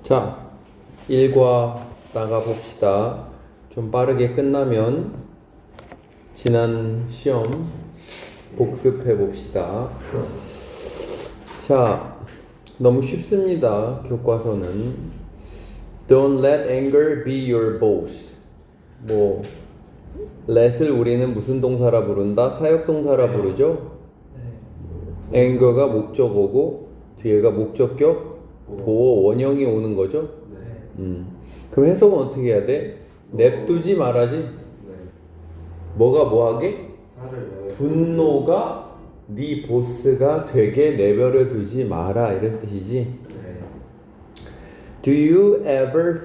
자, 1과 나가봅시다. 좀 빠르게 끝나면 지난 시험 복습해봅시다. 자, 너무 쉽습니다. 교과서는 Don't let anger be your boss. let을 우리는 무슨 동사라 부른다? 사역동사라 부르죠? anger가 목적어고 뒤에가 목적격 보어 원형이 오는 거죠? 그럼 해석은 어떻게 해야 돼? 냅두지 말아지? 뭐가 뭐하게? 분노가 네 보스가 되게 내버려 두지 마라 이런 뜻이지? Do you ever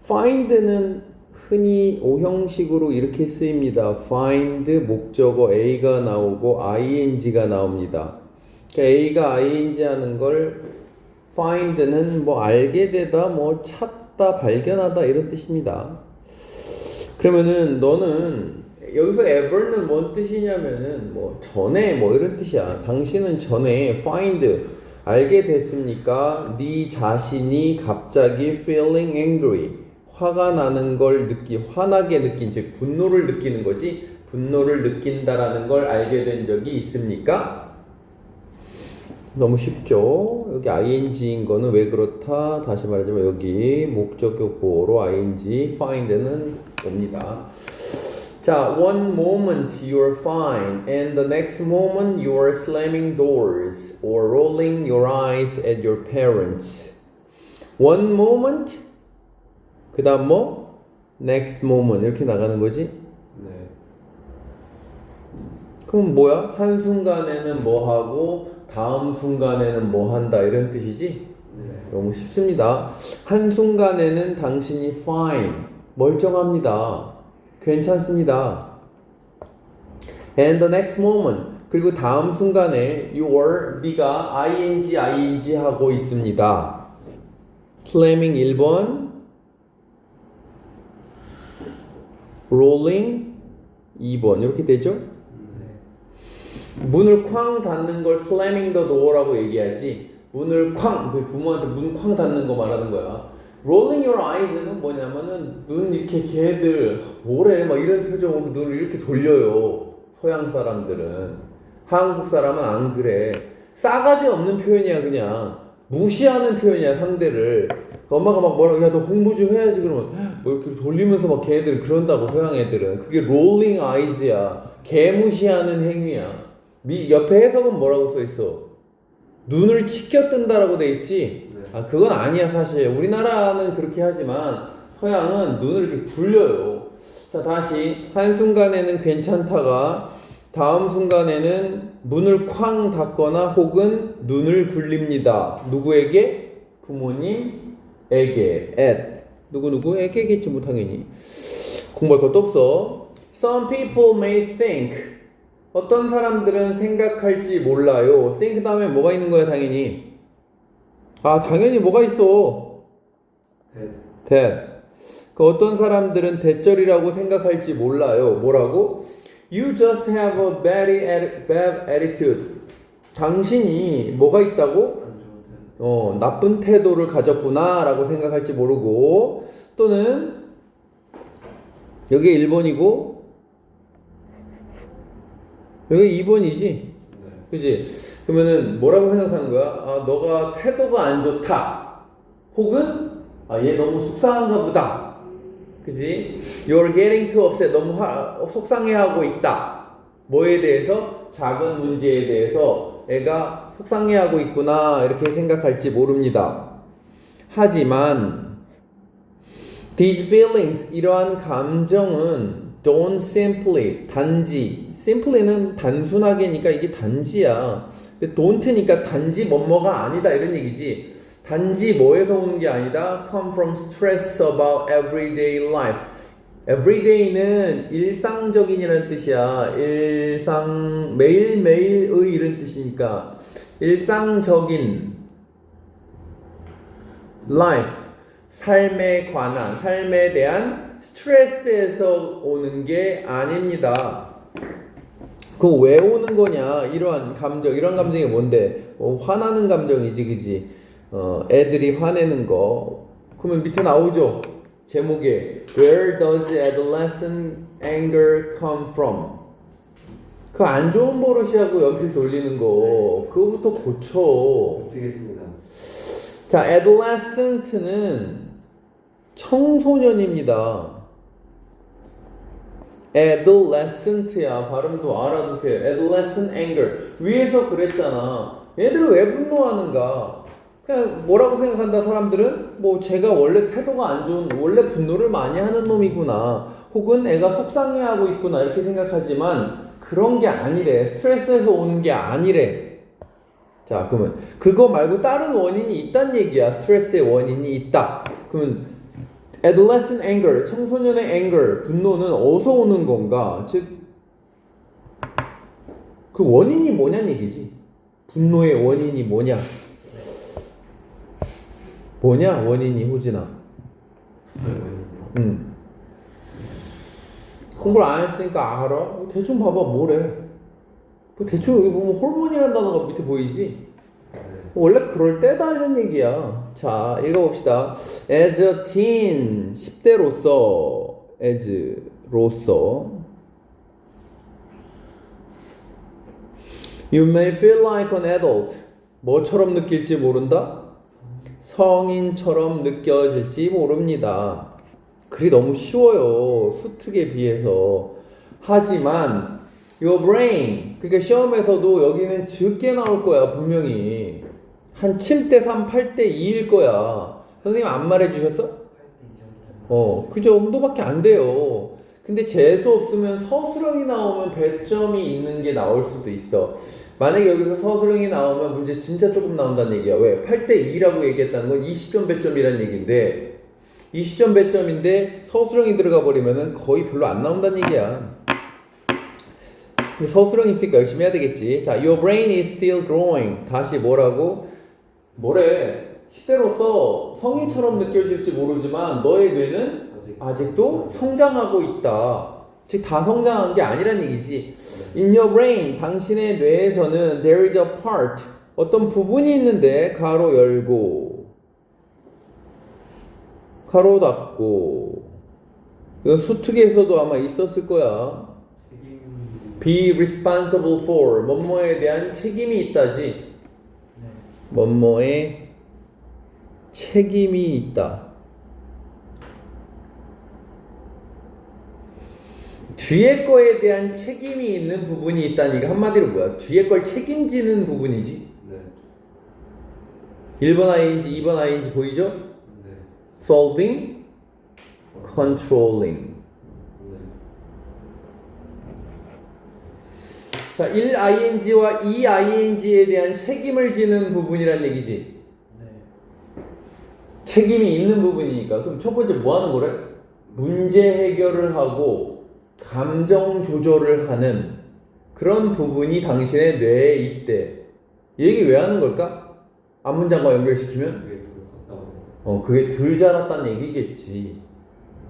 find는 흔히 오형식으로 이렇게 쓰입니다. find 목적어 A가 나오고 ing가 나옵니다. 그러니까 A가 ing 하는 걸 find는 알게 되다, 찾다, 발견하다 이런 뜻입니다. 그러면은 너는 여기서 ever는 뭔 뜻이냐면은 전에 이런 뜻이야. 당신은 전에 find 알게 됐습니까? 네 자신이 갑자기 feeling angry 화가 나는 걸 화나게 느낀 즉 분노를 느끼는 거지 분노를 느낀다라는 걸 알게 된 적이 있습니까? 너무 쉽죠? 여기 ing인 거는 왜 그렇다? 다시 말하자면 여기 목적격 보어로 ing find는 옵니다. 자, one moment you're fine and the next moment you're slamming doors or rolling your eyes at your parents. One moment 그 다음 next moment 이렇게 나가는 거지? 그럼 뭐야? 한순간에는 하고 다음 순간에는 한다 이런 뜻이지? 너무 쉽습니다. 한순간에는 당신이 fine 멀쩡합니다. 괜찮습니다. And the next moment 그리고 다음 순간에 네가 ing 하고 있습니다. slamming 1번 rolling 2번 이렇게 되죠? 문을 쾅 닫는 걸 slamming the door라고 얘기하지 문을 부모한테 문 쾅 닫는 거 말하는 거야. rolling your eyes는 뭐냐면은 눈 이렇게 걔들 뭐래 이런 표정으로 눈을 이렇게 돌려요. 서양 사람들은. 한국 사람은 안 그래. 싸가지 없는 표현이야. 그냥 무시하는 표현이야 상대를. 엄마가 뭐라고 야 너 공부 좀 해야지 그러면 이렇게 돌리면서 걔들 그런다고. 서양 애들은 그게 rolling eyes야. 개무시하는 행위야. 옆에 해석은 뭐라고 써있어? 눈을 치켜뜬다라고 돼 있지? 그건 아니야 사실. 우리나라는 그렇게 하지만 서양은 눈을 이렇게 굴려요. 자, 다시 한순간에는 괜찮다가 다음 순간에는 문을 쾅 닫거나 혹은 눈을 굴립니다. 누구에게? 부모님에게. at 누구에게겠죠 뭐 당연히. 공부할 것도 없어. Some people may think 어떤 사람들은 생각할지 몰라요. think 다음에 뭐가 있는 거야 당연히? 당연히 뭐가 있어? that. 어떤 사람들은 대절이라고 생각할지 몰라요. 뭐라고? You just have a bad attitude. 당신이 뭐가 있다고? 나쁜 태도를 가졌구나 라고 생각할지 모르고 또는 여기 1번이고 여기 2번이지? 그지? 그러면은 뭐라고 생각하는 거야? 너가 태도가 안 좋다. 혹은 얘 너무 속상한가 보다. 그지? You're getting too upset. 너무 속상해하고 있다. 뭐에 대해서? 작은 문제에 대해서 애가 속상해하고 있구나 이렇게 생각할지 모릅니다. 하지만 these feelings 이러한 감정은 don't simply 단지 simply는 단순하게니까 이게 단지야. don't니까 단지 뭐뭐가 아니다 이런 얘기지. 단지 뭐에서 오는 게 아니다. come from stress about everyday life. everyday는 일상적인이라는 뜻이야. 매일매일의 이런 뜻이니까 일상적인 life 삶에 대한 스트레스에서 오는 게 아닙니다. 그거 왜 오는 거냐? 이러한 감정이 뭔데? 화나는 감정이지, 그지? 애들이 화내는 거. 그러면 밑에 나오죠. 제목에 Where does adolescent anger come from? 그 안 좋은 버릇이하고 연필 돌리는 거 그거부터 고쳐. 쓰겠습니다. 자, adolescent는 청소년입니다. adolescent야. 발음도 알아두세요. adolescent anger. 위에서 그랬잖아. 얘들은 왜 분노하는가? 그냥 뭐라고 생각한다 사람들은? 뭐 제가 원래 태도가 안 좋은, 원래 분노를 많이 하는 놈이구나. 혹은 애가 속상해하고 있구나 이렇게 생각하지만 그런 게 아니래. 스트레스에서 오는 게 아니래. 자, 그러면 그거 말고 다른 원인이 있단 얘기야. 스트레스의 원인이 있다. 그러면 adolescent anger, 청소년의 anger, 분노는 어디서 오는 건가? 즉, 그 원인이 뭐냐는 얘기지. 분노의 원인이 뭐냐? 뭐냐 원인이 호진아? 공부를 안 했으니까 알아? 대충 봐봐 뭐래? 뭐 대충 여기 보면 호르몬이라는 단어가 밑에 보이지? 원래 그럴 때다 이런 얘기야. 자, 읽어봅시다. As a teen, 10대로서, as로서 You may feel like an adult. 뭐처럼 느낄지 모른다? 성인처럼 느껴질지 모릅니다. 글이 너무 쉬워요. 수특에 비해서. 하지만 your brain, 그러니까 시험에서도 여기는 적게 나올 거야 분명히. 한 7대3, 8대2일 거야. 선생님 안 말해주셨어? 그 정도밖에 안 돼요. 근데 재수 없으면 서술형이 나오면 배점이 있는 게 나올 수도 있어. 만약에 여기서 서술형이 나오면 문제 진짜 조금 나온다는 얘기야. 왜? 8대2라고 얘기했다는 건 20점 배점이란 얘기인데 20점 배점인데 서술형이 들어가 버리면은 거의 별로 안 나온다는 얘기야. 서술형이 있으니까 열심히 해야 되겠지. 자, your brain is still growing. 다시 뭐라고? 뭐래? 10대로서 성인처럼 느껴질지 모르지만 너의 뇌는 아직도 성장하고 있다. 즉 다 성장한 게 아니란 얘기지. In your brain, 당신의 뇌에서는 there is a part, 어떤 부분이 있는데 가로 열고 가로 닫고. 이건 수특에서도 아마 있었을 거야. Be responsible for, 뭐뭐에 대한 책임이 있다지. 뭐뭐에 책임이 있다. 뒤에 거에 대한 책임이 있는 부분이 있다니까 한마디로 뭐야? 뒤에 걸 책임지는 부분이지. 네. 1번 ing, 2번 ing 보이죠? 네. Solving, controlling. 네. 자, 1ing와 2ing에 대한 책임을 지는 부분이란 얘기지. 네. 책임이 있는 부분이니까. 그럼 첫 번째 뭐 하는 거래? 문제 해결을 하고 감정 조절을 하는 그런 부분이 당신의 뇌에 있대. 이 얘기 왜 하는 걸까? 앞문장과 연결시키면? 그게 덜 자랐다는 얘기겠지.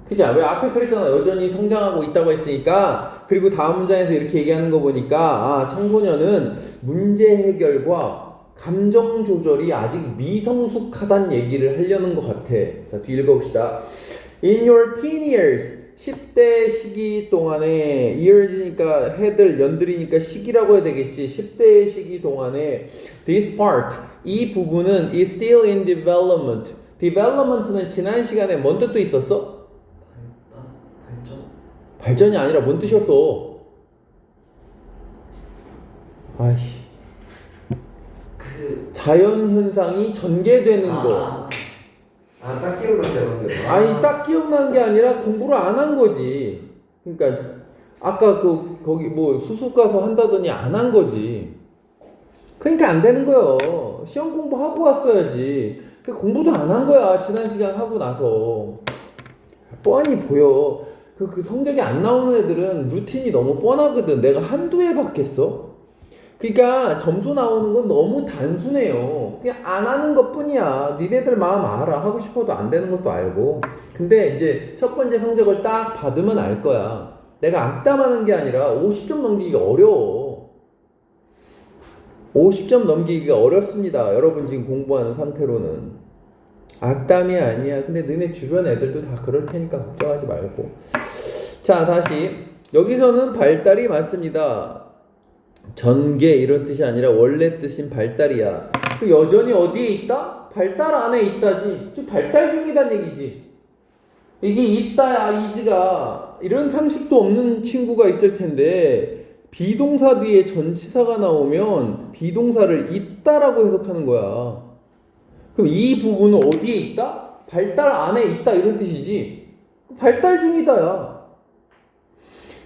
그치? 왜 앞에 그랬잖아. 여전히 성장하고 있다고 했으니까. 그리고 다음 문장에서 이렇게 얘기하는 거 보니까 청소년은 문제 해결과 감정 조절이 아직 미성숙하다는 얘기를 하려는 것 같아. 자, 뒤 읽어봅시다. In your teen years, 10대 시기 동안에, years니까 해들, 연들이니까 시기라고 해야 되겠지. 10대 시기 동안에 this part, 이 부분은 is still in development. development는 지난 시간에 뭔 뜻도 있었어? 발전? 발전이 아니라 뭔 뜻이었어? 아이씨. 자연현상이 전개되는 거. 딱 기억나는 게 아니, 딱 기억나는 게 아니라 공부를 안 한 거지. 그러니까 아까 거기 뭐 수습 가서 한다더니 안 한 거지. 그러니까 안 되는 거예요. 시험 공부하고 왔어야지. 공부도 안 한 거야. 지난 시간 하고 나서. 뻔히 보여. 그 성적이 안 나오는 애들은 루틴이 너무 뻔하거든. 내가 한두 해 봤겠어? 그러니까 점수 나오는 건 너무 단순해요. 그냥 안 하는 것 뿐이야. 니네들 마음 알아. 하고 싶어도 안 되는 것도 알고. 근데 이제 첫 번째 성적을 딱 받으면 알 거야. 내가 악담하는 게 아니라 50점 넘기기가 어려워. 50점 넘기기가 어렵습니다. 여러분 지금 공부하는 상태로는. 악담이 아니야. 근데 너네 주변 애들도 다 그럴 테니까 걱정하지 말고. 자, 다시. 여기서는 발달이 맞습니다. 전개 이런 뜻이 아니라 원래 뜻인 발달이야. 그 여전히 어디에 있다? 발달 안에 있다지. 좀 발달 중이란 얘기지. 이게 있다야, is가. 이런 상식도 없는 친구가 있을 텐데 비동사 뒤에 전치사가 나오면 비동사를 있다라고 해석하는 거야. 그럼 이 부분은 어디에 있다? 발달 안에 있다 이런 뜻이지. 발달 중이다야.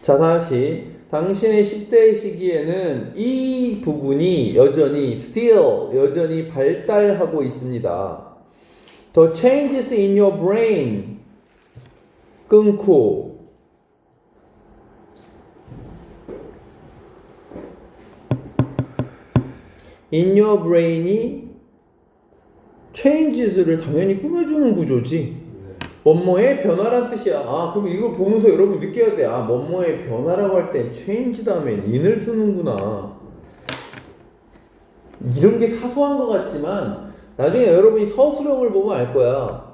자, 다시 당신의 10대 시기에는 이 부분이 여전히 still 여전히 발달하고 있습니다. The changes in your brain 끊고 in your brain이 changes를 당연히 꾸며주는 구조지. 뭐뭐의 변화란 뜻이야. 아, 그럼 이거 보면서 여러분 느껴야 돼. 아, 뭐뭐의 변화라고 할 땐 change 다음에 in을 쓰는구나. 이런 게 사소한 것 같지만 나중에 여러분이 서술형을 보면 알 거야.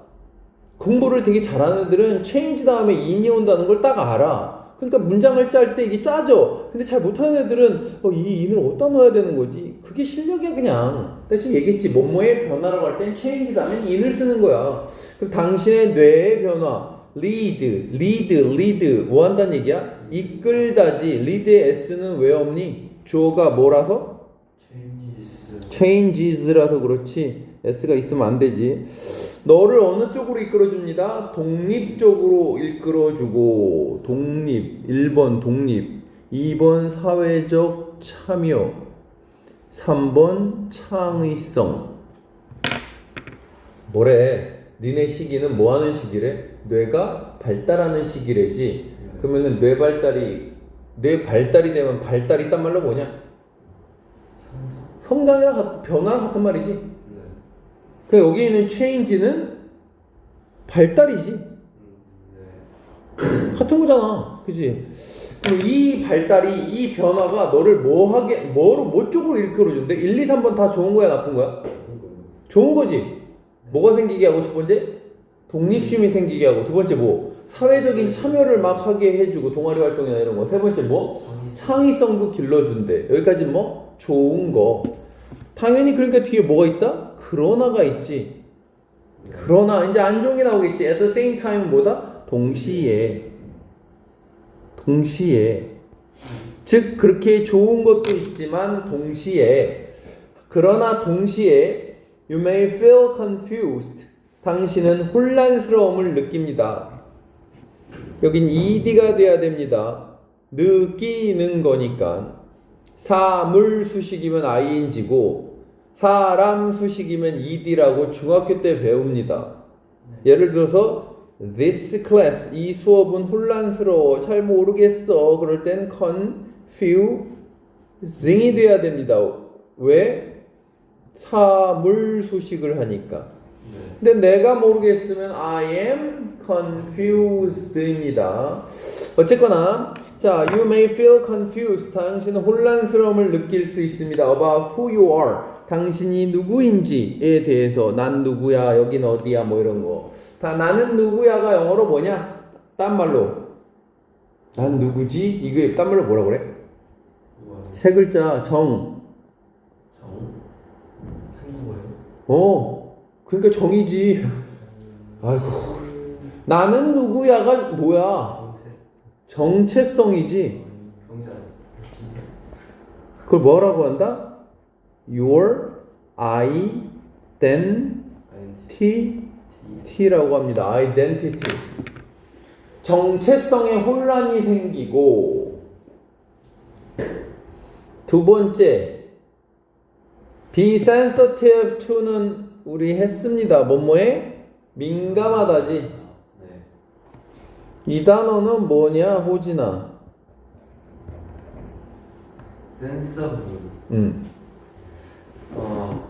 공부를 되게 잘하는 애들은 change 다음에 in이 온다는 걸 딱 알아. 그러니까 문장을 짤 때 이게 짜져. 근데 잘 못하는 애들은 이 in을 어디다 넣어야 되는 거지? 그게 실력이야 그냥. 내가 지금 얘기했지. 뭐뭐의 변화라고 할 땐 change 다음에 in을 쓰는 거야. 그럼 당신의 뇌의 변화 lead 뭐 한다는 얘기야? 이끌다지. lead의 s는 왜 없니? 주어가 뭐라서? changes라서 그렇지. s가 있으면 안 되지. 너를 어느 쪽으로 이끌어줍니다? 독립적으로 이끌어주고. 독립 1번 독립, 2번 사회적 참여, 3번 창의성. 뭐래? 니네 시기는 뭐하는 시기래? 뇌가 발달하는 시기래지. 그러면은 뇌 발달이 되면 발달이 딴 말로 뭐냐? 성장이랑 변화랑 같은 말이지. 그 여기 있는 change는 발달이지. 같은 거잖아, 그지? 그럼 이 발달이 이 변화가 너를 뭐 쪽으로 이끌어준대? 1, 2, 3번 다 좋은 거야, 나쁜 거야? 좋은 거지. 뭐가 생기게 하고 첫 번째? 독립심이 생기게 하고. 두 번째 뭐? 사회적인 참여를 막 하게 해주고 동아리 활동이나 이런 거. 세 번째 뭐? 창의성도 길러준대. 여기까지 뭐? 좋은 거. 당연히 그러니까 뒤에 뭐가 있다? 그러나가 있지. 그러나 이제 안 좋은 게 나오겠지. At the same time 뭐다? 동시에. 즉 그렇게 좋은 것도 있지만 동시에. 그러나 동시에 you may feel confused. 당신은 혼란스러움을 느낍니다. 여긴 ed가 돼야 됩니다. 느끼는 거니까. 사물 수식이면 ing고 사람 수식이면 ed라고 중학교 때 배웁니다. 예를 들어서 this class, 이 수업은 혼란스러워, 잘 모르겠어. 그럴 때는 confusing이 돼야 됩니다. 왜? 사물 수식을 하니까. 근데 내가 모르겠으면 I am confused입니다. 어쨌거나 자, you may feel confused. 당신은 혼란스러움을 느낄 수 있습니다. about who you are. 당신이 누구인지에 대해서. 난 누구야, 여긴 어디야, 뭐 이런 거. 다 나는 누구야가 영어로 뭐냐? 딴 말로 난 누구지? 이게 딴 말로 뭐라 그래? 세 글자. 한국어예요? 그러니까 정이지. 아이고. 나는 누구야가 뭐야? 정체성이지. 그걸 뭐라고 한다? Your identity라고 합니다. identity. 정체성에 혼란이 생기고. 두 번째, be sensitive to는 우리 했습니다. 뭐뭐에 민감하다지. 이 단어는 뭐냐, 호진아? 센서블.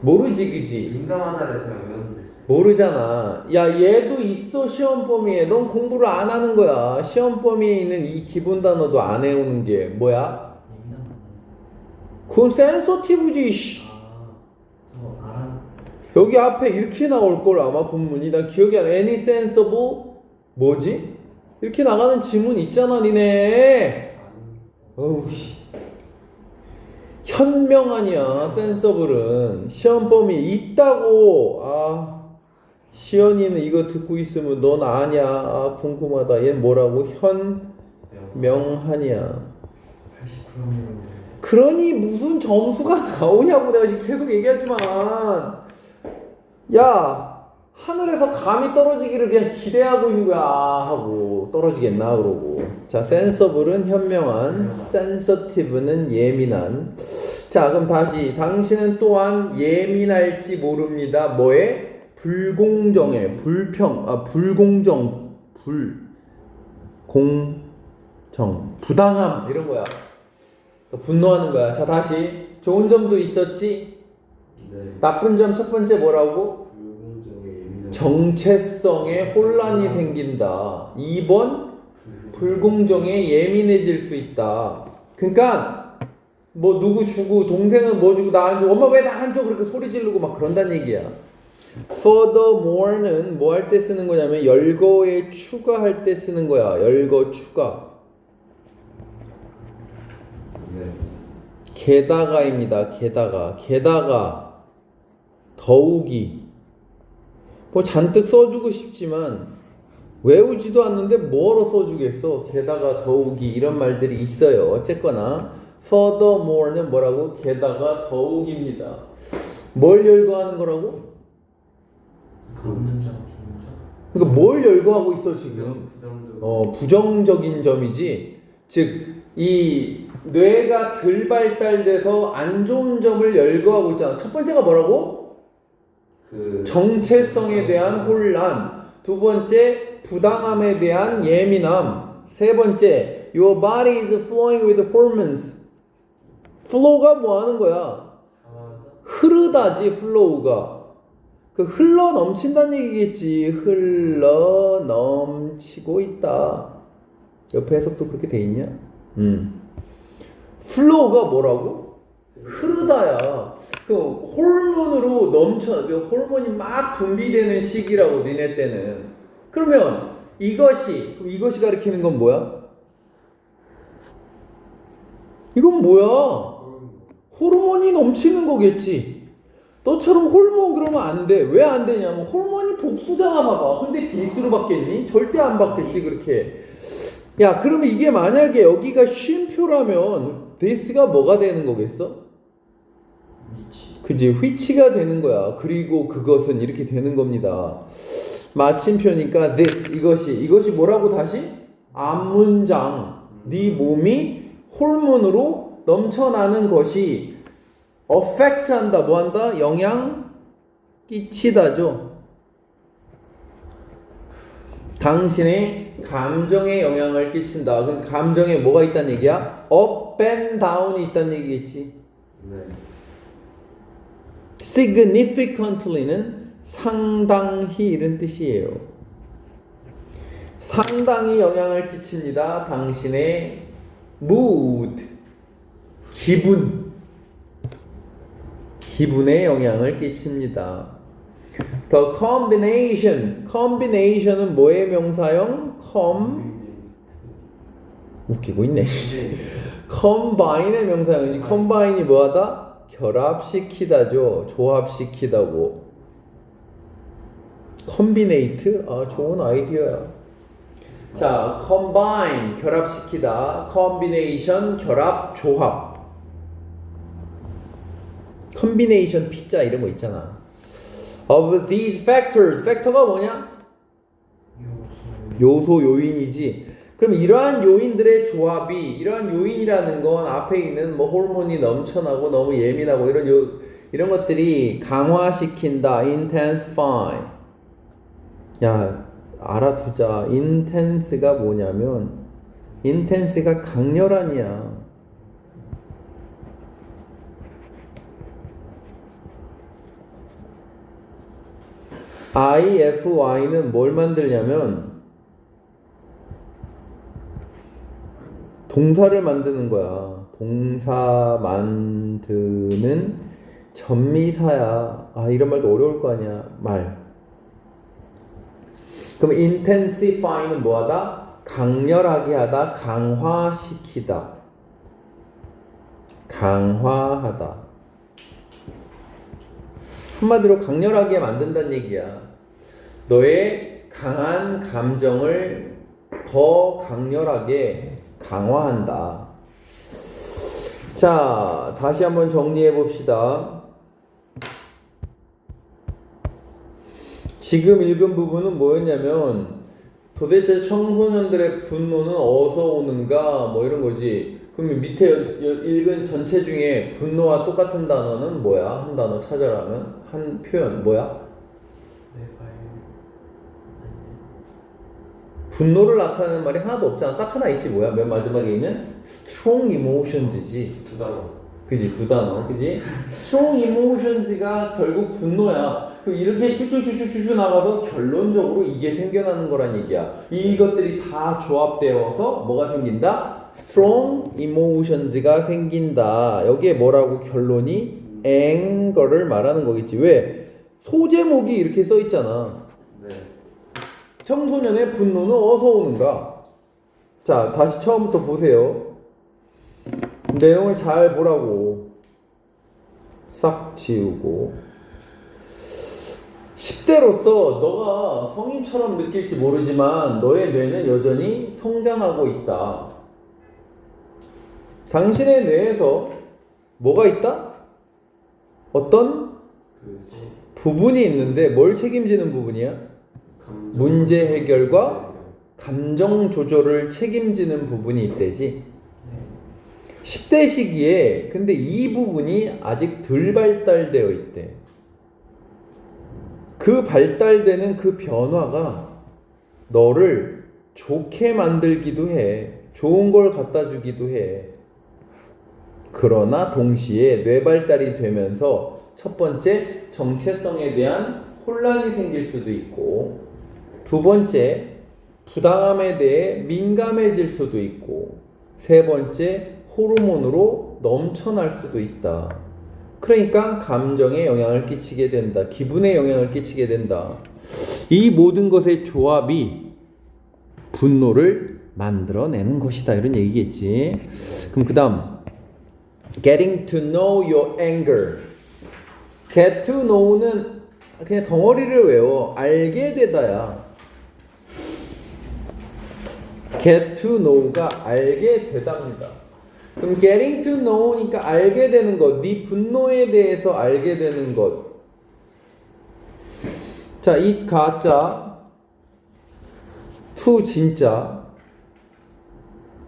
모르지, 그지? 민감하다를 제가 외웠는데. 모르잖아. 야, 얘도 있어, 시험 범위에. 넌 공부를 안 하는 거야. 시험 범위에 있는 이 기본 단어도 안 해오는 게 뭐야? 그건 센서티브지. 씨. 저 알아. 여기 앞에 이렇게 나올 걸 아마 본문이 나 기억이 안 나. Any sensible 뭐지? 이렇게 나가는 지문 있잖아 니네. 어우 씨. 현명하냐 sensible은 시험 범위 있다고. 아 시연이는 이거 듣고 있으면 넌 아냐. 아 궁금하다. 얘 뭐라고? 현명하냐. 80%면 그러니 무슨 점수가 나오냐고 내가 지금 계속 얘기하지만 야 하늘에서 감이 떨어지기를 그냥 기대하고 있는 거야 하고 떨어지겠나 그러고. 자 sensible은 현명한, sensitive는 예민한. 자 그럼 다시 당신은 또한 예민할지 모릅니다. 뭐에? 불공정에 불공정 부당함 이런 거야. 분노하는 거야. 자 다시 좋은 점도 있었지. 네. 나쁜 점 첫 번째 뭐라고? 불공정에 예민한 정체성에 혼란이 생긴다. 2번 불공정에 예민해질 수 있다. 그러니까 뭐 누구 주고 동생은 뭐 주고 나 안 주고 엄마 왜 나 안 줘 그렇게 소리 지르고 막 그런다는 얘기야. furthermore는 뭐 할 때 쓰는 거냐면 열거에 추가할 때 쓰는 거야. 열거 추가. 네. 게다가입니다. 게다가 더욱이 뭐 잔뜩 써주고 싶지만 외우지도 않는데 뭐로 써주겠어. 게다가 더욱이 이런 말들이 있어요. 어쨌거나 furthermore는 뭐라고? 게다가 더욱입니다. 뭘 열거하는 거라고? 문장 뒷문장. 그러니까 뭘 열거하고 있어 지금? 부정적. 부정적인 점이지. 즉 이 뇌가 덜 발달돼서 안 좋은 점을 열거하고 있잖아. 첫 번째가 뭐라고? 그 정체성에 대한 혼란. 두 번째 부당함에 대한 예민함. 세 번째 your body is flowing with hormones. flow가 뭐 하는 거야? 흐르다지. flow가 그 흘러 넘친다는 얘기겠지. 흘러 넘치고 있다. 옆에 해석도 그렇게 돼 있냐? flow가 뭐라고? 흐르다야. 그 호르몬으로 넘쳐. 그 호르몬이 막 분비되는 시기라고 니네 때는. 그러면 이것이 가리키는 건 뭐야? 이건 뭐야? 호르몬이 넘치는 거겠지. 너처럼 호르몬 그러면 안 돼. 왜 안 되냐면 호르몬이 복수잖아. 봐봐. 근데 디스로 받겠니? 절대 안 받겠지 그렇게. 야 그러면 이게 만약에 여기가 쉼표라면 디스가 뭐가 되는 거겠어? 그지? which가 되는 거야. 그리고 그것은 이렇게 되는 겁니다. 마침표니까 this 이것이 뭐라고 다시? 앞문장. 네 몸이 호르몬으로 넘쳐나는 것이 affect 한다. 뭐 한다? 영향 끼치다죠. 당신의 감정에 영향을 끼친다. 그럼 감정에 뭐가 있다는 얘기야? up and down이 있다는 얘기겠지. 네. significantly는 상당히 이런 뜻이에요. 상당히 영향을 끼칩니다. 당신의 mood, 기분에 영향을 끼칩니다. The combination은 뭐의 명사형? 웃기고 있네. combine의 명사형이지. combine이 뭐하다? 결합시키다죠. 조합시키다고. combinate? 아 좋은 아이디어야. 자, combine 결합시키다. combination 결합, 조합. combination 피자 이런 거 있잖아. Of these factors, 팩터가 뭐냐? 요소, 요인이지. 그럼 이러한 요인들의 조합이, 이러한 요인이라는 건 앞에 있는 뭐 호르몬이 넘쳐나고 너무 예민하고 이런 것들이 강화시킨다. intensify. 야, 알아두자. intense가 뭐냐면 intense가 강렬한이야. IFY는 뭘 만들냐면 동사를 만드는 거야. 동사 만드는 전미사야. 아, 이런 말도 어려울 거 아니야. 말. 그럼 intensify는 뭐하다? 강렬하게 하다, 강화시키다. 강화하다. 한마디로 강렬하게 만든다는 얘기야. 너의 강한 감정을 더 강렬하게 강화한다. 자, 다시 한번 정리해 봅시다. 지금 읽은 부분은 뭐였냐면 도대체 청소년들의 분노는 어디서 오는가 뭐 이런 거지. 그럼 밑에 읽은 전체 중에 분노와 똑같은 단어는 뭐야? 한 단어 찾아라면 한 표현 뭐야? 분노를 나타내는 말이 하나도 없잖아. 딱 하나 있지. 뭐야? 맨 마지막에 있는 strong emotions지. 두 단어. 그지? 두 단어. 그지? strong emotions가 결국 분노야. 그럼 이렇게 쭉쭉쭉쭉쭉 나가서 결론적으로 이게 생겨나는 거란 얘기야. 이것들이 다 조합되어서 뭐가 생긴다? strong emotions가 생긴다. 여기에 뭐라고 결론이 anger를 말하는 거겠지. 왜? 소제목이 이렇게 써 있잖아. 네. 청소년의 분노는 어디서 오는가? 자, 다시 처음부터 보세요. 내용을 잘 보라고. 싹 지우고. 10대로서 너가 성인처럼 느낄지 모르지만 너의 뇌는 여전히 성장하고 있다. 당신의 뇌에서 뭐가 있다? 어떤 부분이 있는데 뭘 책임지는 부분이야? 문제 해결과 감정 조절을 책임지는 부분이 있대지. 10대 시기에 근데 이 부분이 아직 덜 발달되어 있대. 그 발달되는 그 변화가 너를 좋게 만들기도 해. 좋은 걸 갖다 주기도 해. 그러나 동시에 뇌발달이 되면서 첫 번째 정체성에 대한 혼란이 생길 수도 있고, 두 번째 부당함에 대해 민감해질 수도 있고, 세 번째 호르몬으로 넘쳐날 수도 있다. 그러니까 감정에 영향을 끼치게 된다. 기분에 영향을 끼치게 된다. 이 모든 것의 조합이 분노를 만들어내는 것이다. 이런 얘기겠지. 그럼 그 다음 getting to know your anger. get to know는 그냥 덩어리를 외워. 알게 되다야. get to know가 알게 되답니다. 그럼 getting to know니까 알게 되는 것, 네 분노에 대해서 알게 되는 것. 자, 이 가짜, to 진짜.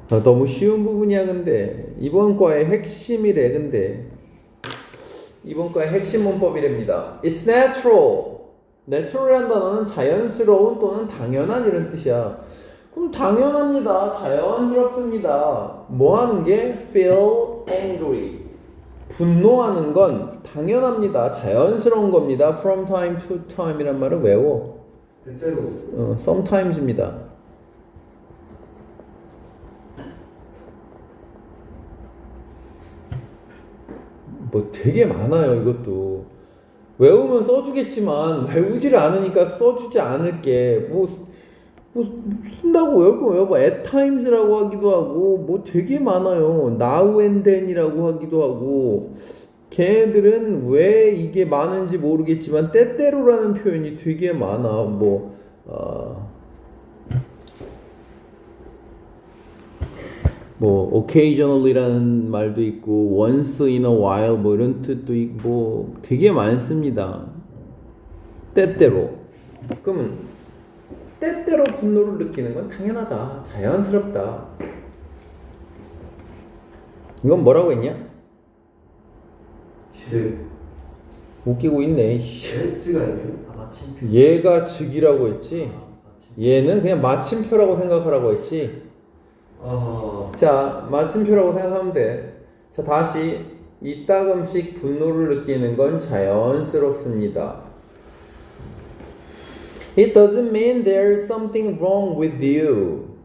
너무 쉬운 부분이야. 근데 이번 과의 핵심이래. 근데 이번 과의 핵심 문법이랍니다. It's natural. natural이라는 단어는 자연스러운 또는 당연한 이런 뜻이야. 그럼 당연합니다. 자연스럽습니다. 뭐 하는 게? feel angry. 분노하는 건 당연합니다. 자연스러운 겁니다. from time to time 이란 말을 외워. 때때로. sometimes입니다. 뭐 되게 많아요. 이것도. 외우면 써주겠지만 외우지를 않으니까 써주지 않을게. 뭐 쓴다고 외울 거 외워봐. at times라고 하기도 하고 뭐 되게 많아요. now and then이라고 하기도 하고. 걔네들은 왜 이게 많은지 모르겠지만 때때로라는 표현이 되게 많아. 뭐 occasionally라는 말도 있고 once in a while 뭐 이런 뜻도 있고 뭐 되게 많습니다. 때때로. 그러면 때때로 분노를 느끼는 건 당연하다. 자연스럽다. 이건 뭐라고 했냐? 즉. 웃기고 있네. 즉 아니에요? 마침표. 얘가 즉이라고 했지. 얘는 그냥 마침표라고 생각하라고 했지. 자, 마침표라고 생각하면 돼. 자, 다시 이따금씩 분노를 느끼는 건 자연스럽습니다. It doesn't mean there's something wrong with you.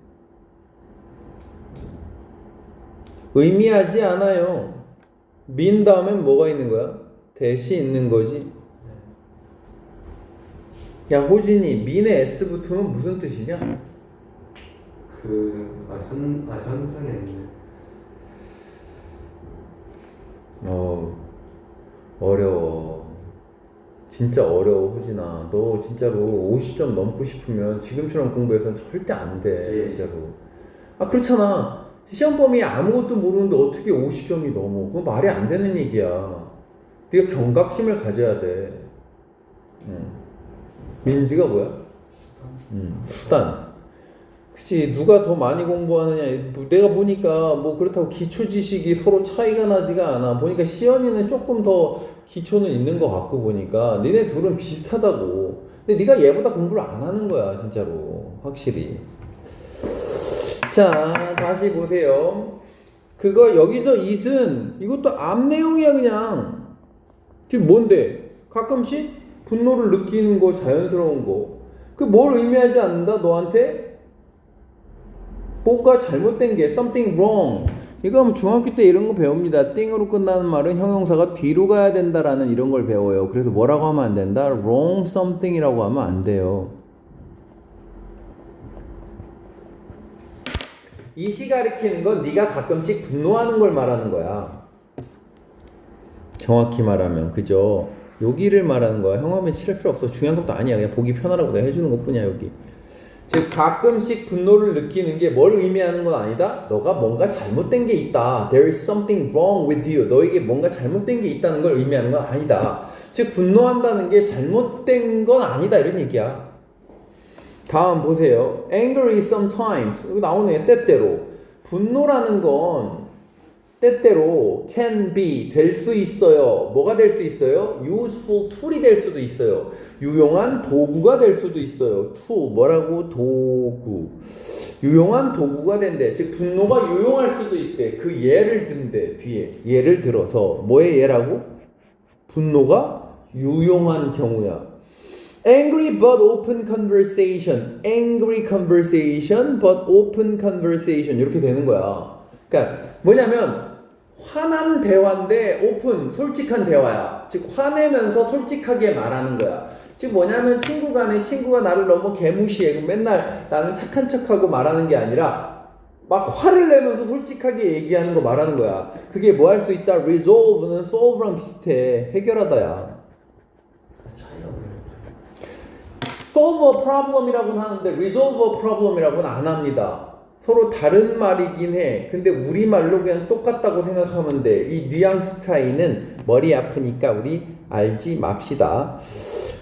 의미하지 않아요. mean 다음엔 뭐가 있는 거야? 대시 있는 거지. 야 호진이 mean에 s 붙으면 무슨 뜻이냐? 현상이 아니네. 어려워. 진짜 어려워 호진아. 너 진짜로 50점 넘고 싶으면 지금처럼 공부해서는 절대 안 돼. 예. 진짜로. 아 그렇잖아. 시험 범위 아무것도 모르는데 어떻게 50점이 넘어? 그거 말이 안 되는 얘기야. 네가 경각심을 가져야 돼. 민지가 뭐야? 수단. 그치. 누가 더 많이 공부하느냐. 내가 보니까 뭐 그렇다고 기초 지식이 서로 차이가 나지가 않아. 보니까 시연이는 조금 더 기초는 있는 것 같고 보니까 니네 둘은 비슷하다고. 근데 네가 얘보다 공부를 안 하는 거야 진짜로. 확실히. 자 다시 보세요. 그거 여기서 it은 이것도 앞 내용이야 그냥. 지금 뭔데? 가끔씩 분노를 느끼는 거 자연스러운 거. 그 뭘 의미하지 않는다 너한테? 뭐가 잘못된 게 something wrong. 이거 뭐 중학교 때 이런 거 배웁니다. 띵으로 끝나는 말은 형용사가 뒤로 가야 된다라는 이런 걸 배워요. 그래서 뭐라고 하면 안 된다? wrong something이라고 하면 안 돼요. 이시 가리키는 건 네가 가끔씩 분노하는 걸 말하는 거야. 정확히 말하면 그죠? 여기를 말하는 거야. 형하면 칠할 필요 없어. 중요한 것도 아니야. 그냥 보기 편하라고 내가 해주는 것 뿐이야 여기. 즉 가끔씩 분노를 느끼는 게 뭘 의미하는 건 아니다. 너가 뭔가 잘못된 게 있다. There is something wrong with you. 너에게 뭔가 잘못된 게 있다는 걸 의미하는 건 아니다. 즉 분노한다는 게 잘못된 건 아니다 이런 얘기야. 다음 보세요. Angry sometimes. 여기 나오네. 때때로. 분노라는 건 때때로 can be 될 수 있어요. 뭐가 될 수 있어요? useful tool이 될 수도 있어요. 유용한 도구가 될 수도 있어요. tool 뭐라고? 도구. 유용한 도구가 된대. 즉 분노가 유용할 수도 있대. 그 예를 든대. 뒤에 예를 들어서 뭐의 예라고? 분노가 유용한 경우야. Angry but open conversation. Angry conversation but open conversation. 이렇게 되는 거야. 그러니까 뭐냐면 화난 대화인데 오픈, 솔직한 대화야. 즉 화내면서 솔직하게 말하는 거야. 즉 뭐냐면 친구 간에 친구가 나를 너무 개무시해. 그럼 맨날 나는 착한 척하고 말하는 게 아니라 막 화를 내면서 솔직하게 얘기하는 거 말하는 거야. 그게 뭐 할 수 있다? resolve는 solve랑 비슷해. 해결하다야. 차이가 뭐예요? solve a problem이라고는 하는데 resolve a problem이라고는 안 합니다. 서로 다른 말이긴 해. 근데 우리말로 그냥 똑같다고 생각하면 돼. 이 뉘앙스 차이는 머리 아프니까 우리 알지 맙시다.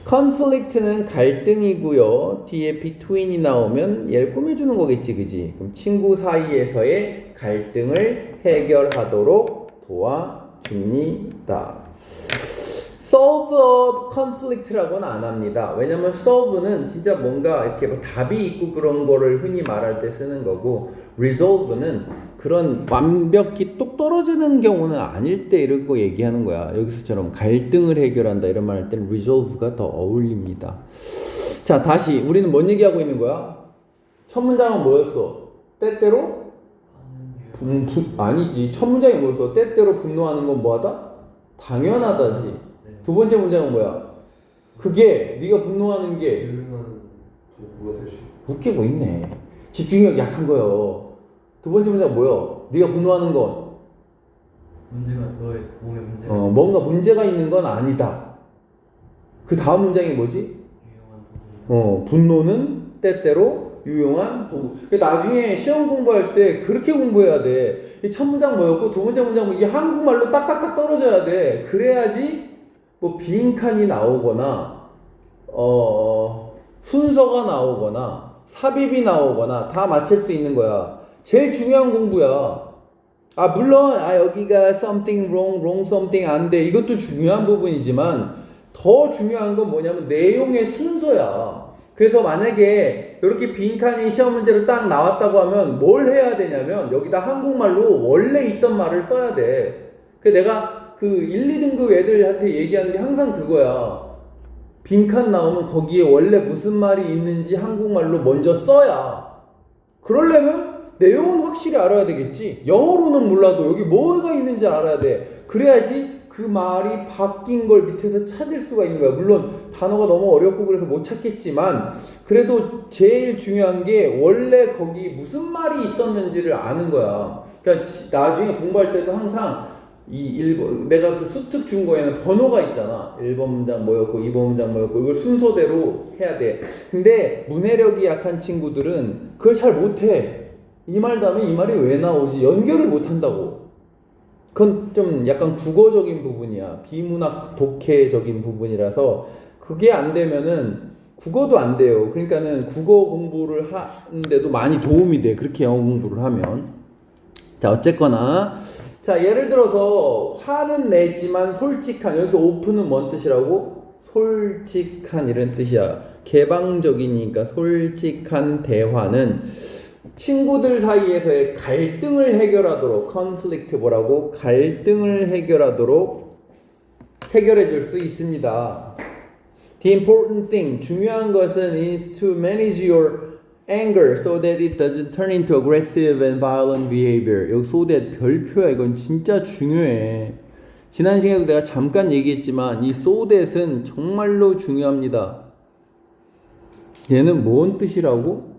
conflict는 갈등이고요. 뒤에 between이 나오면 얘를 꾸며주는 거겠지, 그지? 그럼 친구 사이에서의 갈등을 해결하도록 도와줍니다. solve a conflict라고는 안 합니다. 왜냐면 solve는 진짜 뭔가 이렇게 뭐 답이 있고 그런 거를 흔히 말할 때 쓰는 거고, resolve는 그런 완벽히 똑 떨어지는 경우는 아닐 때 이런 거 얘기하는 거야. 여기서처럼 갈등을 해결한다 이런 말 할 때는 resolve가 더 어울립니다. 자, 다시 우리는 뭔 얘기하고 있는 거야? 첫 문장은 뭐였어? 때때로 아니지. 첫 문장이 뭐였어? 때때로 분노하는 건 뭐하다? 당연하다지. 두 번째 문장은 뭐야? 그게 네가 분노하는 게 유용한 도구가 될 수 있고. 웃기고 있네. 집중력 약한 거요. 두 번째 문장은 뭐야? 네가 분노하는 건 문제가 너의 몸에 문제가 뭔가 문제가 있는 건 아니다. 그 다음 문장이 뭐지? 유용한 도구. 분노는 때때로 유용한 도구. 나중에 시험 공부할 때 그렇게 공부해야 돼. 이 첫 문장 뭐였고 두 번째 문장 이게 한국말로 딱딱딱 떨어져야 돼. 그래야지 뭐 빈칸이 나오거나 순서가 나오거나 삽입이 나오거나 다 맞출 수 있는 거야. 제일 중요한 공부야. 물론 여기가 something wrong something 안 돼. 이것도 중요한 부분이지만 더 중요한 건 뭐냐면 내용의 순서야. 그래서 만약에 이렇게 빈칸이 시험 문제로 딱 나왔다고 하면 뭘 해야 되냐면 여기다 한국말로 원래 있던 말을 써야 돼. 내가 그 1, 2등급 애들한테 얘기하는 게 항상 그거야. 빈칸 나오면 거기에 원래 무슨 말이 있는지 한국말로 먼저 써야. 그러려면 내용은 확실히 알아야 되겠지. 영어로는 몰라도 여기 뭐가 있는지 알아야 돼. 그래야지 그 말이 바뀐 걸 밑에서 찾을 수가 있는 거야. 물론 단어가 너무 어렵고 그래서 못 찾겠지만 그래도 제일 중요한 게 원래 거기 무슨 말이 있었는지를 아는 거야. 그러니까 나중에 공부할 때도 항상 내가 그 수특 준 거에는 번호가 있잖아. 1번 문장 뭐였고 2번 문장 뭐였고 이걸 순서대로 해야 돼. 근데 문해력이 약한 친구들은 그걸 잘 못해. 이 말 다음에 이 말이 왜 나오지? 연결을 못 한다고. 그건 좀 약간 국어적인 부분이야. 비문학 독해적인 부분이라서 그게 안 되면은 국어도 안 돼요. 그러니까는 국어 공부를 하는데도 많이 도움이 돼. 그렇게 영어 공부를 하면. 자, 어쨌거나 자, 예를 들어서 화는 내지만 솔직한, 여기서 오픈은 뭔 뜻이라고? 솔직한 이런 뜻이야. 개방적이니까 솔직한 대화는 친구들 사이에서의 갈등을 해결하도록, conflict 뭐라고? 갈등을 해결하도록 해결해 줄 수 있습니다. The important thing, 중요한 것은 is to manage your anger so that it doesn't turn into aggressive and violent behavior. 여기 so that 별표야. 이건 진짜 중요해. 지난 시간에도 내가 잠깐 얘기했지만 이 so that은 정말로 중요합니다. 얘는 뭔 뜻이라고?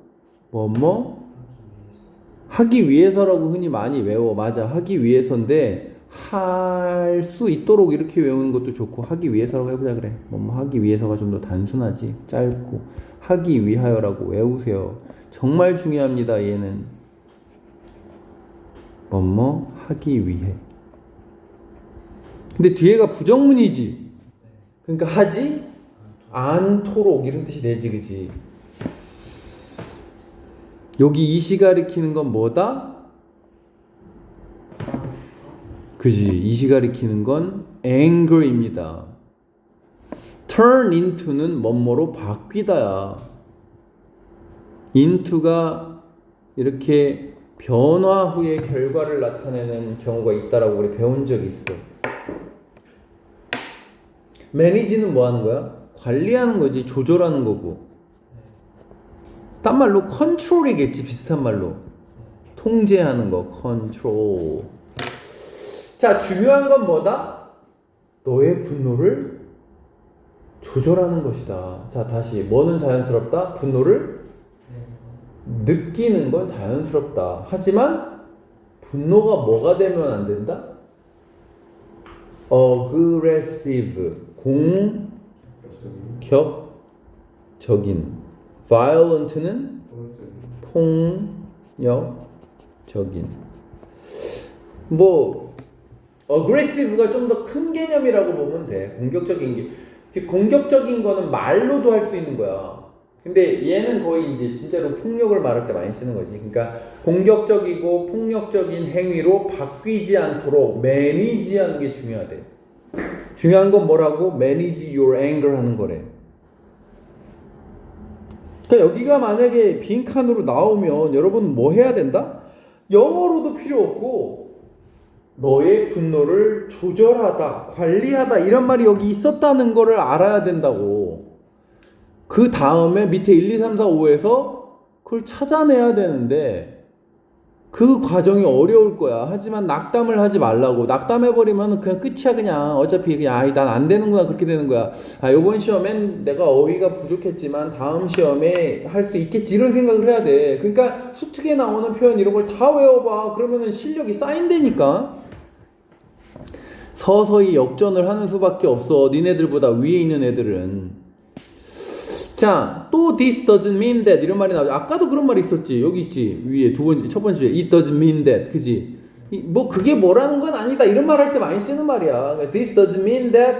하기 위해서라고 흔히 많이 외워. 맞아. 하기 위해서인데 할 수 있도록 이렇게 외우는 것도 좋고 하기 위해서라고 해보자 그래. 하기 위해서가 좀 더 단순하지. 짧고 하기 위하여라고 외우세요. 정말 중요합니다. 얘는 하기 위해. 근데 뒤에가 부정문이지. 그러니까 하지 않도록 이런 뜻이 되지, 그지? 여기 이시 가리키는 건 뭐다? 그지? 이시 가리키는 건 anger입니다. turn into는 뭐뭐로 바뀌다야. into가 이렇게 변화 후의 결과를 나타내는 경우가 있다라고 우리 배운 적이 있어. manage는 뭐 하는 거야? 관리하는 거지, 조절하는 거고. 딴 말로 컨트롤이겠지, 비슷한 말로. 통제하는 거, 컨트롤. 자, 중요한 건 뭐다? 너의 분노를 조절하는 것이다. 자, 다시. 뭐는 자연스럽다? 분노를 느끼는 건 자연스럽다. 하지만 분노가 뭐가 되면 안 된다? aggressive, 공격적인. violent는 폭력적인. aggressive가 좀 더 큰 개념이라고 보면 돼. 공격적인 게. 공격적인 거는 말로도 할 수 있는 거야. 근데 얘는 거의 이제 진짜로 폭력을 말할 때 많이 쓰는 거지. 그러니까 공격적이고 폭력적인 행위로 바뀌지 않도록 매니지하는 게 중요하대. 중요한 건 뭐라고? manage your anger 하는 거래. 그러니까 여기가 만약에 빈 칸으로 나오면 여러분 뭐 해야 된다? 영어로도 필요 없고 너의 분노를 조절하다, 관리하다 이런 말이 여기 있었다는 거를 알아야 된다고. 그 다음에 밑에 1, 2, 3, 4, 5에서 그걸 찾아내야 되는데 그 과정이 어려울 거야. 하지만 낙담을 하지 말라고. 낙담해버리면 그냥 끝이야. 그냥 어차피 그냥 난 안 되는구나 그렇게 되는 거야. 이번 시험엔 내가 어휘가 부족했지만 다음 시험에 할 수 있겠지 이런 생각을 해야 돼. 그러니까 수특에 나오는 표현 이런 걸 다 외워봐. 그러면은 실력이 쌓인다니까. 서서히 역전을 하는 수밖에 없어. 니네들보다 위에 있는 애들은. 자, 또 this doesn't mean that 이런 말이 나오죠. 아까도 그런 말이 있었지. 여기 있지. 위에 첫 번째 it doesn't mean that. 그지? 그게 뭐라는 건 아니다. 이런 말 할 때 많이 쓰는 말이야. This doesn't mean that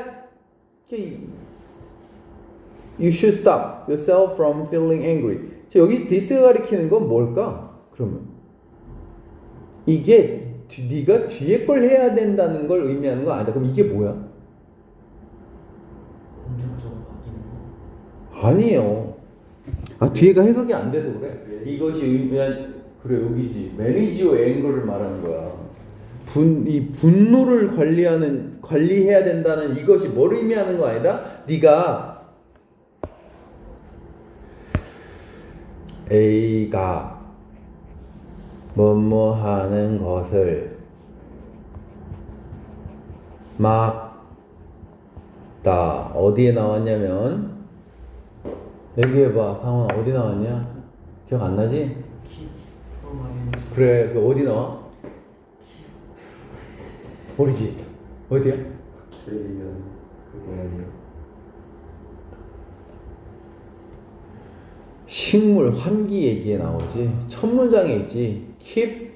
you should stop yourself from feeling angry. 자, 여기서 this가 가리키는 건 뭘까? 그러면 이게 네가 뒤에 걸 해야 된다는 걸 의미하는 건 아니다. 그럼 이게 뭐야? 공격적으로 바뀌는 거? 아니에요. 뒤에가 해석이 안 돼서 그래. 이것이 의미한 그래 여기지. manage your anger를 말하는 거야. 이 분노를 관리해야 된다는 이것이 뭘 의미하는 거 아니다? 네가 A가 뭐뭐 하는 것을 막다. 어디에 나왔냐면 얘기해봐. 상훈아 어디 나왔냐? 기억 안 나지? keep from ing. 그래 그 어디 나와? 모르지? 어디야? 틀리면 그거 아니에요. 식물 환기 얘기에 나오지. 첫 문장에 있지. Keep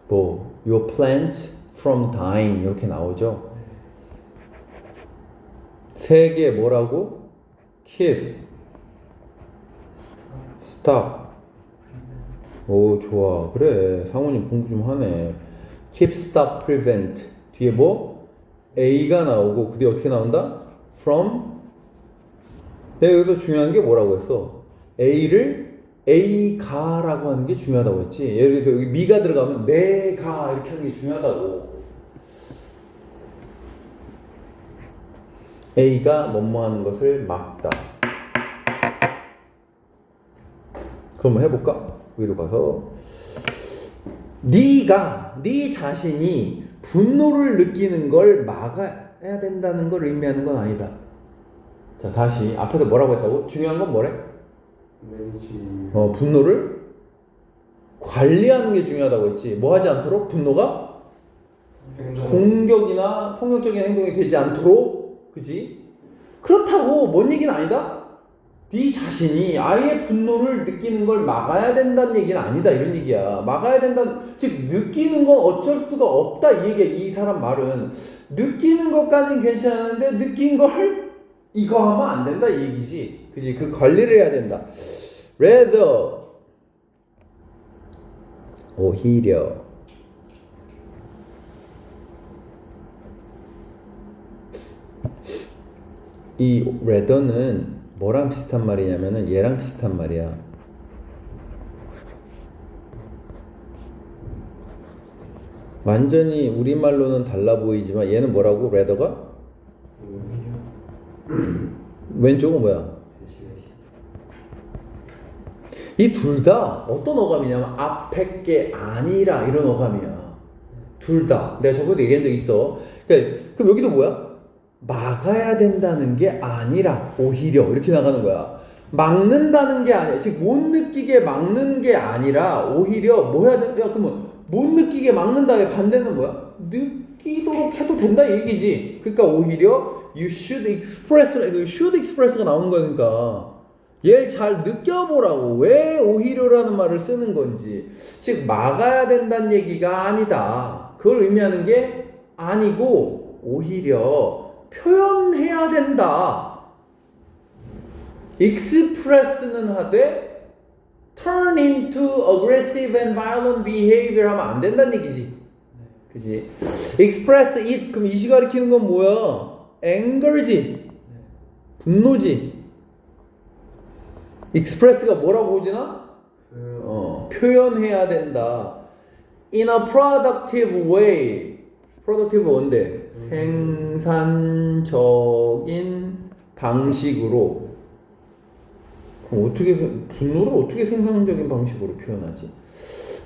뭐 your plant from dying 이렇게 나오죠. 세 개 뭐라고? Keep, stop. 오 좋아. 그래 상훈이 공부 좀 하네. Keep, stop, prevent. 뒤에 뭐? A가 나오고 그 뒤에 어떻게 나온다? From. 내가 여기서 중요한 게 뭐라고 했어? A를 A가라고 하는 게 중요하다고 했지. 예를 들어서 여기 미가 들어가면 내가 이렇게 하는 게 중요하다고. A가 뭐뭐 하는 것을 막다. 그럼 해볼까? 위로 가서 네가 네 자신이 분노를 느끼는 걸 막아야 된다는 걸 의미하는 건 아니다. 자 다시 앞에서 뭐라고 했다고? 중요한 건 뭐래? 매니지. 분노를 관리하는 게 중요하다고 했지. 뭐 하지 않도록? 분노가 행정. 공격이나 폭력적인 행동이 되지 않도록. 그지? 그렇다고 뭔 얘기는 아니다? 네 자신이 아예 분노를 느끼는 걸 막아야 된다는 얘기는 아니다 이런 얘기야. 막아야 된다는, 즉 느끼는 건 어쩔 수가 없다 이 얘기야. 이 사람 말은 느끼는 것까지는 괜찮은데 느낀 걸 이거 하면 안 된다 이 얘기지. 그지? 그 관리를 해야 된다. rather 오히려 이 rather는 뭐랑 비슷한 말이냐면은 얘랑 비슷한 말이야. 완전히 우리말로는 달라 보이지만 얘는 뭐라고? rather가? 왼쪽은 뭐야? 이 둘 다 어떤 어감이냐면 앞에 게 아니라 이런 어감이야. 둘 다. 내가 저번에 얘기한 적 있어. 그러니까 그럼 여기도 뭐야? 막아야 된다는 게 아니라 오히려 이렇게 나가는 거야. 막는다는 게 아니야. 즉 못 느끼게 막는 게 아니라 오히려 뭐 해야 돼? 야 그러면 못 느끼게 막는다의 반대는 뭐야? 느끼도록 해도 된다 이 얘기지. 그러니까 오히려 you should express, should express가 나오는 거니까 얘를 잘 느껴보라고. 왜 오히려라는 말을 쓰는 건지. 즉 막아야 된다는 얘기가 아니다. 그걸 의미하는 게 아니고 오히려 표현해야 된다. express는 하되 turn into aggressive and violent behavior 하면 안 된다는 얘기지. 그지? express it. 그럼 이시 가리키는 건 뭐야? anger지. 분노지. express가 뭐라고 오지나? 표현해야 된다. in a productive way. productive 뭔데? 생산적인 방식으로. 그럼 어떻게 분노를 어떻게 생산적인 방식으로 표현하지?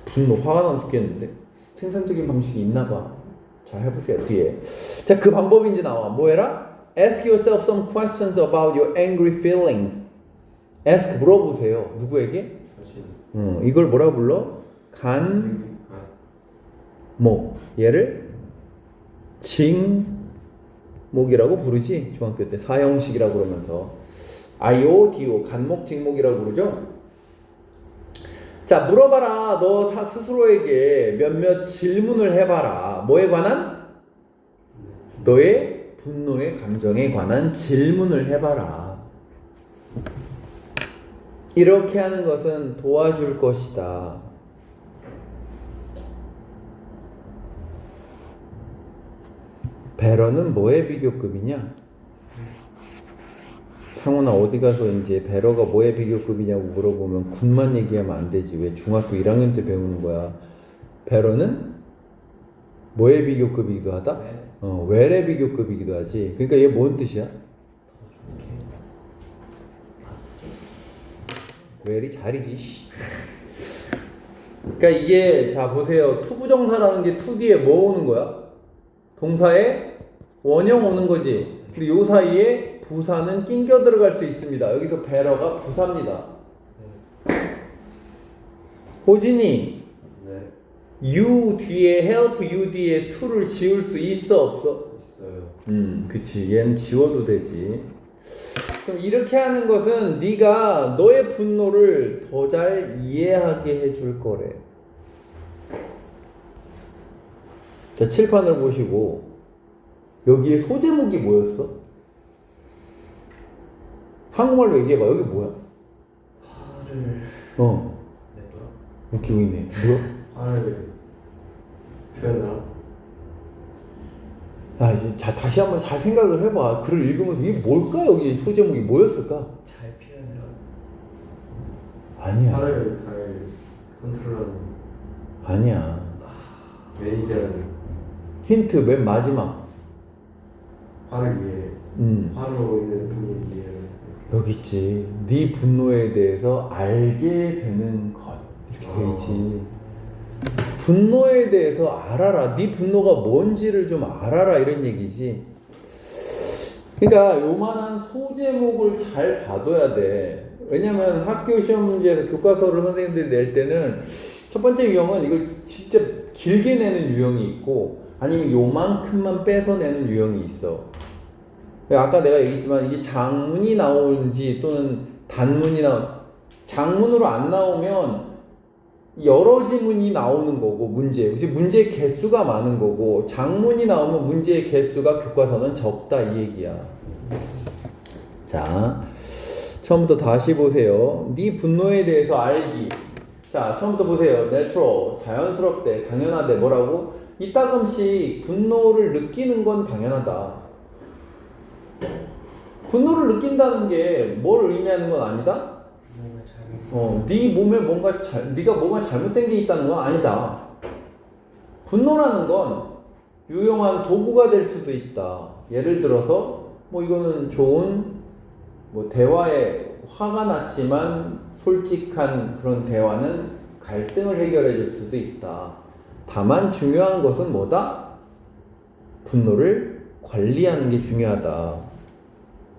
분노 화가 나 죽겠는데 생산적인 방식이 있나봐. 자 해보세요 뒤에. 자 그 방법이 이제 나와. 뭐 해라? Ask yourself some questions about your angry feelings. ask 물어보세요. 누구에게? 자신. 이걸 뭐라 불러? 간목. 얘를 징목이라고 부르지. 중학교 때 사형식이라고 그러면서 IO, DO 간목, 징목이라고 부르죠. 자 물어봐라. 너 스스로에게 몇몇 질문을 해봐라. 뭐에 관한? 너의 분노의 감정에 관한 질문을 해봐라. 이렇게 하는 것은 도와줄 것이다. 배러는 뭐의 비교급이냐? 상훈아 어디 가서 이제 배러가 뭐의 비교급이냐고 물어보면 군만 얘기하면 안 되지. 왜 중학교 1학년 때 배우는 거야. 배러는 뭐의 비교급이기도 하다? 웰의 비교급이기도 하지. 그러니까 얘 뭔 뜻이야? 웰이 자리지. 그러니까 이게 자 보세요. 투부정사라는 게 to 뒤에 뭐 오는 거야? 동사에 원형 오는 거지. 근데 요 사이에 부사는 낑겨 들어갈 수 있습니다. 여기서 better가 부사입니다. 호진이 네. you 뒤에 help you 뒤에 to를 지울 수 있어 없어? 있어요. 그치. 얘는 지워도 되지. 그럼 이렇게 하는 것은 네가 너의 분노를 더 잘 이해하게 해줄 거래. 자, 칠판을 보시고 여기에 소제목이 뭐였어? 한국말로 얘기해봐. 여기 뭐야? 화를 어, 내더라. 웃기고 있네. 뭐야? 화를 표현하라. 아, 이제 다시 한번 잘 생각을 해봐. 글을 읽으면서 이게 뭘까? 여기 소제목이 뭐였을까? 잘 표현해라. 아니야. 화를 잘 컨트롤하는 아니야. 매니저는 힌트 맨 마지막. 화를 이해해. 화로 인한 분이 이해를. 여기 있지. 네 분노에 대해서 알게 되는 것. 이렇게 돼 있지. 분노에 대해서 알아라. 네 분노가 뭔지를 좀 알아라. 이런 얘기지. 그러니까 요만한 소제목을 잘 봐둬야 돼. 왜냐면 학교 시험 문제에서 교과서를 선생님들이 낼 때는 첫 번째 유형은 이걸 진짜 길게 내는 유형이 있고 아니면 요만큼만 뺏어내는 유형이 있어. 아까 내가 얘기했지만 이게 장문이 나오는지 또는 단문이 장문으로 안 나오면 여러 지문이 나오는 거고 문제의 개수가 많은 거고 장문이 나오면 문제의 개수가 교과서는 적다 이 얘기야. 자, 처음부터 다시 보세요. 네 분노에 대해서 알기. 자, 처음부터 보세요. natural, 자연스럽대, 당연하대. 뭐라고? 이따금씩 분노를 느끼는 건 당연하다. 분노를 느낀다는 게 뭘 의미하는 건 아니다? 네 몸에 네가 뭔가 잘못된 게 있다는 건 아니다. 분노라는 건 유용한 도구가 될 수도 있다. 예를 들어서 뭐 이거는 좋은 뭐 대화에 화가 났지만 솔직한 그런 대화는 갈등을 해결해 줄 수도 있다. 다만 중요한 것은 뭐다? 분노를 관리하는 게 중요하다.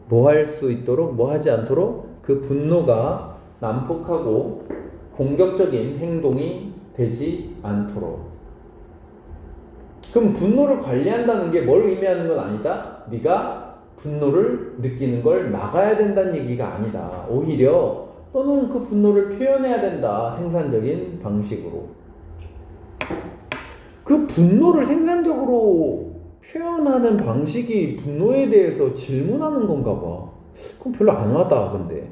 뭐 할 수 있도록 뭐 하지 않도록 그 분노가 난폭하고 공격적인 행동이 되지 않도록. 그럼 분노를 관리한다는 게 뭘 의미하는 건 아니다? 네가 분노를 느끼는 걸 막아야 된다는 얘기가 아니다. 오히려 너는 그 분노를 표현해야 된다. 생산적인 방식으로. 그 분노를 생산적으로 표현하는 방식이 분노에 대해서 질문하는 건가 봐. 그럼 별로 안 와닿아 근데.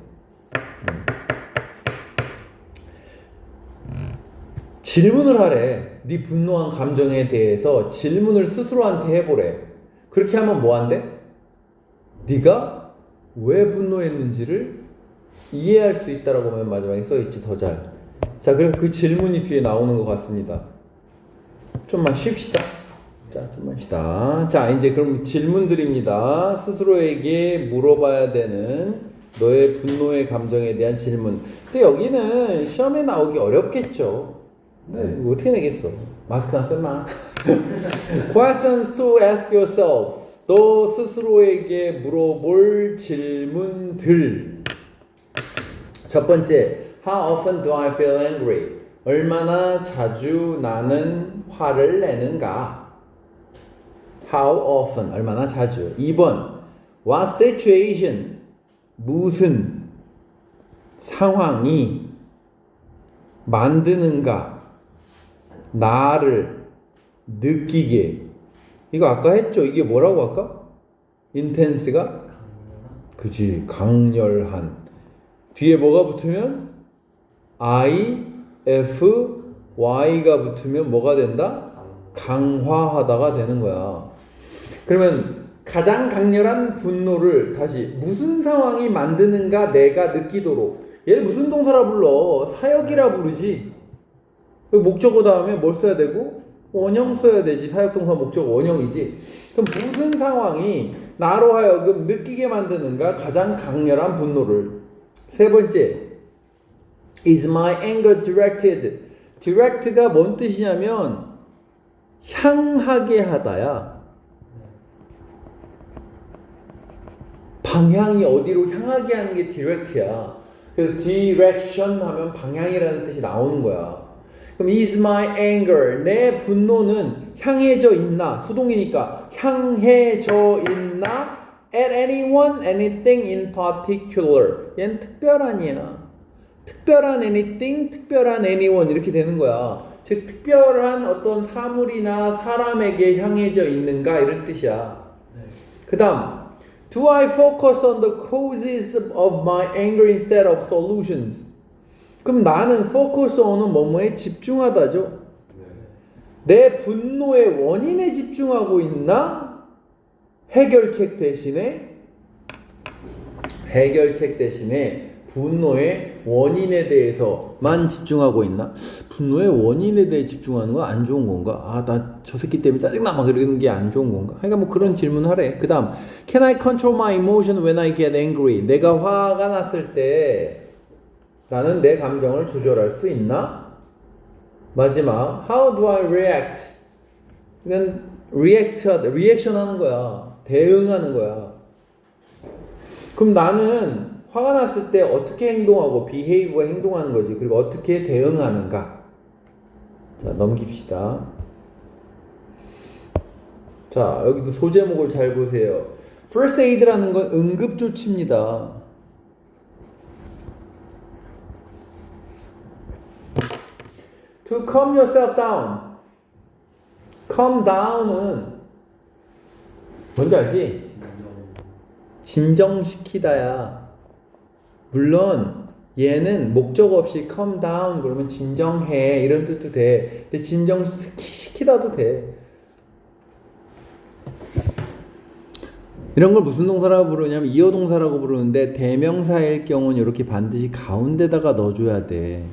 질문을 하래. 네 분노한 감정에 대해서 질문을 스스로한테 해보래. 그렇게 하면 뭐 한대? 네가 왜 분노했는지를 이해할 수 있다라고 맨 마지막에 써있지. 더 잘. 자, 그래서 그 질문이 뒤에 나오는 것 같습니다. 좀만 쉽시다. 자, 좀만 쉬다. 자, 이제 그럼 질문들입니다. 스스로에게 물어봐야 되는 너의 분노의 감정에 대한 질문. 근데 여기는 시험에 나오기 어렵겠죠. 네. 어떻게 내겠어? 마스크 안 썼나? Questions to ask yourself. 너 스스로에게 물어볼 질문들. 첫 번째, How often do I feel angry? 얼마나 자주 나는 화를 내는가? How often? 얼마나 자주? 2번, What situation? 무슨 상황이 만드는가? 나를 느끼게. 이거 아까 했죠? 이게 뭐라고 아까? intense가? 그치, 강렬한. 뒤에 뭐가 붙으면? Y가 붙으면 뭐가 된다? 강화하다가 되는 거야. 그러면 가장 강렬한 분노를 다시 무슨 상황이 만드는가 내가 느끼도록. 얘를 무슨 동사라 불러? 사역이라 부르지. 목적어 다음에 뭘 써야 되고? 원형 써야 되지. 사역동사 목적어 원형이지. 그럼 무슨 상황이 나로 하여금 느끼게 만드는가? 가장 강렬한 분노를. 세 번째, Is my anger directed? direct가 뭔 뜻이냐면 향하게 하다야. 방향이 어디로 향하게 하는 게 direct야. 그래서 direction 하면 방향이라는 뜻이 나오는 거야. 그럼 is my anger, 내 분노는 향해져 있나? 수동이니까 향해져 있나? At anyone, anything in particular. 얘는 특별한이야. 특별한 anything, 특별한 anyone 이렇게 되는 거야. 즉 특별한 어떤 사물이나 사람에게 향해져 있는가 이런 뜻이야. 그 다음 Do I focus on the causes of my anger instead of solutions? 그럼 나는 focus on은 뭐뭐에 집중하다죠. 내 분노의 원인에 집중하고 있나? 해결책 대신에 분노의 원인에 대해서만 집중하고 있나? 분노의 원인에 대해 집중하는 거 안 좋은 건가? 아, 나 저 새끼 때문에 짜증나 막 이러는 게 안 좋은 건가? 그러니까 뭐 그런 질문 하래. 그 다음 Can I control my emotion when I get angry? 내가 화가 났을 때 나는 내 감정을 조절할 수 있나? 마지막 How do I react? 이건 리액션 하는 거야. 대응하는 거야. 그럼 나는 화가 났을 때 어떻게 행동하고 behave가 행동하는 거지. 그리고 어떻게 대응하는가. 자, 넘깁시다. 자, 여기도 소제목을 잘 보세요. First aid라는 건 응급조치입니다. To calm yourself down. calm down은 뭔지 알지? 진정시키다야. 물론 얘는 목적 없이 calm down 그러면 진정해 이런 뜻도 돼. 근데 진정시키다도 돼. 이런 걸 무슨 동사라고 부르냐면 이어동사라고 부르는데 대명사일 경우는 이렇게 반드시 가운데다가 넣어줘야 돼.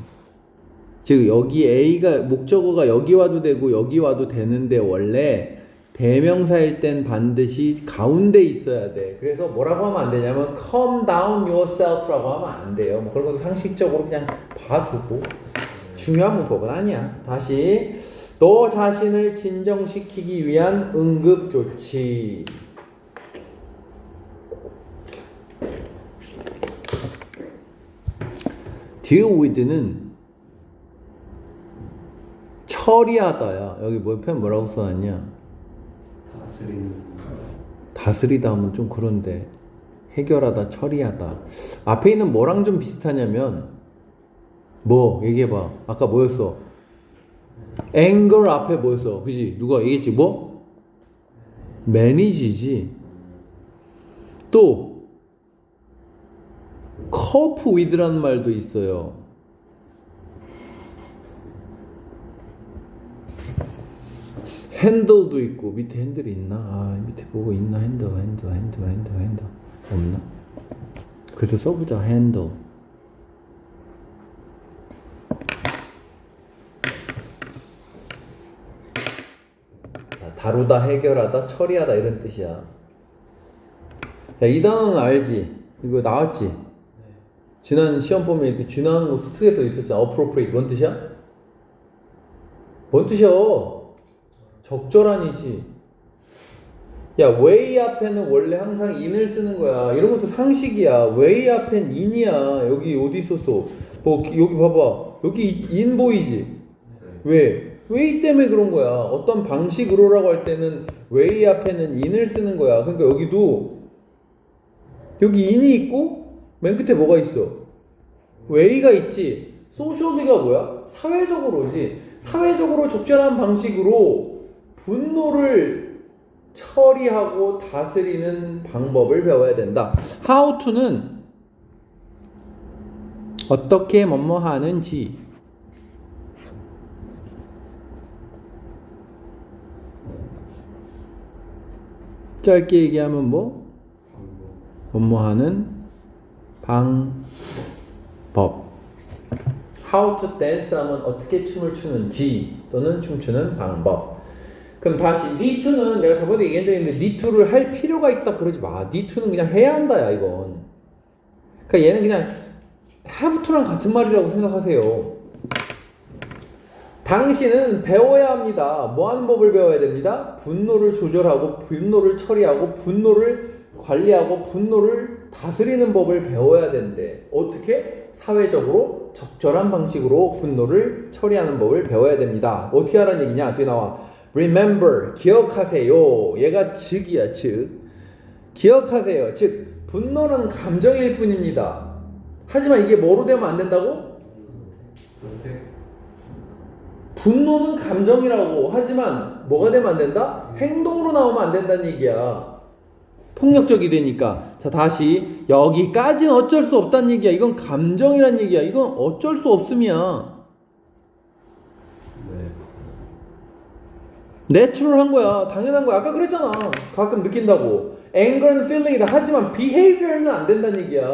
즉 여기 A가 목적어가 여기 와도 되고 여기 와도 되는데 원래 대명사일 땐 반드시 가운데 있어야 돼. 그래서 뭐라고 하면 안 되냐면 calm down yourself라고 하면 안 돼요. 뭐 그런 것도 상식적으로 그냥 봐두고 중요한 문법은 아니야. 다시 너 자신을 진정시키기 위한 응급조치. deal with는 처리하다야. 여기 뭐 표현 뭐라고 써놨냐? 다스리다 하면 좀 그런데 해결하다, 처리하다. 앞에 있는 뭐랑 좀 비슷하냐면 뭐 얘기해봐. 아까 뭐였어? anger 앞에 뭐였어? 그지? 누가 얘기했지? 뭐? manage지. 또 cope with라는 말도 있어요. handle도 있고 밑에 핸들이 있나? 아, 밑에 보고 있나? 핸들 없나? 그래서 써보자. handle. 다루다, 해결하다, 처리하다 이런 뜻이야. 야, 이 단어는 알지? 이거 나왔지? 지난 시험 보면 이렇게 지난 거 수특에서 있었잖아. appropriate 뭔 뜻이야? 뭔 뜻이야? 적절한이지. 야, way 앞에는 원래 항상 in을 쓰는 거야. 이런 것도 상식이야. way 앞엔 in이야. 여기 어디 있었어? 뭐 여기 봐봐. 여기 in 보이지? 왜? way 때문에 그런 거야. 어떤 방식으로라고 할 때는 way 앞에는 in을 쓰는 거야. 그러니까 여기도 여기 in이 있고 맨 끝에 뭐가 있어? way가 있지. socially가 뭐야? 사회적으로지. 사회적으로 적절한 방식으로 분노를 처리하고 다스리는 방법을 배워야 된다. how to는 어떻게 뭐뭐 하는지. 짧게 얘기하면 뭐뭐 하는 방법. how to dance 하면 어떻게 춤을 추는지 또는 춤추는 방법. 그럼 다시 need to는 내가 저번에 얘기한 적이 있는데 need to를 할 필요가 있다 그러지 마. need to는 그냥 해야 한다야 이건. 그러니까 얘는 그냥 have to랑 같은 말이라고 생각하세요. 당신은 배워야 합니다. 뭐 하는 법을 배워야 됩니다? 분노를 조절하고 분노를 처리하고 분노를 관리하고 분노를 다스리는 법을 배워야 된대. 어떻게? 사회적으로 적절한 방식으로 분노를 처리하는 법을 배워야 됩니다. 어떻게 하라는 얘기냐? 뒤에 나와. Remember, 기억하세요. 얘가 즉이야, 즉. 기억하세요. 즉, 분노는 감정일 뿐입니다. 하지만 이게 뭐로 되면 안 된다고? 선택. 분노는 감정이라고. 하지만 뭐가 되면 안 된다? 행동으로 나오면 안 된다는 얘기야. 폭력적이 되니까. 자, 다시 여기까지는 어쩔 수 없다는 얘기야. 이건 감정이란 얘기야. 이건 어쩔 수 없음이야. 네. 내추럴한 거야. 당연한 거야. 아까 그랬잖아. 가끔 느낀다고. Anger는 feeling이다. 하지만 behavior는 안 된다는 얘기야.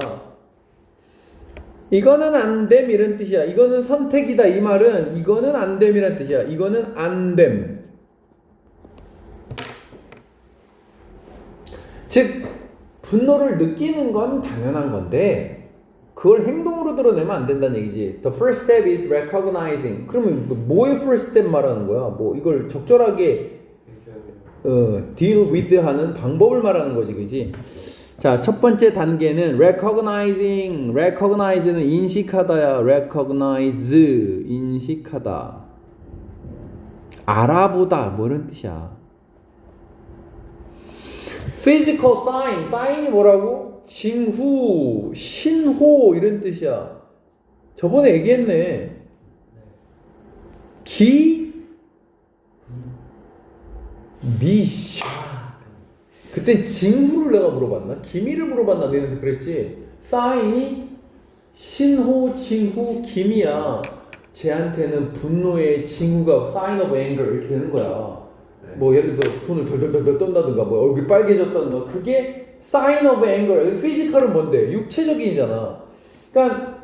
이거는 안 됨 이런 뜻이야. 이거는 선택이다 이 말은 이거는 안 됨이란 뜻이야. 이거는 안 됨. 즉 분노를 느끼는 건 당연한 건데 그걸 행동으로 드러내면 안 된다는 얘기지. The first step is recognizing. 그러면 뭐의 first step 말하는 거야? 뭐 이걸 적절하게 deal with 하는 방법을 말하는 거지, 그지? 자, 첫 번째 단계는 recognizing. recognize는 인식하다야. recognize 인식하다. 알아보다 뭐 이런 뜻이야. physical sign. sign이 뭐라고? 징후, 신호 이런 뜻이야. 저번에 얘기했네. 미. 그땐 징후를 내가 물어봤나? 기미를 물어봤나? 너희한테 그랬지? 사인이 신호, 징후, 기미야. 쟤한테는 분노의 징후가 sign of anger 이렇게 되는 거야. 네. 뭐 예를 들어서 손을 덜덜덜 떤다든가 뭐 얼굴이 빨개졌다든가 그게 sign of anger야. 피지컬은 뭔데? 육체적인이잖아. 그러니까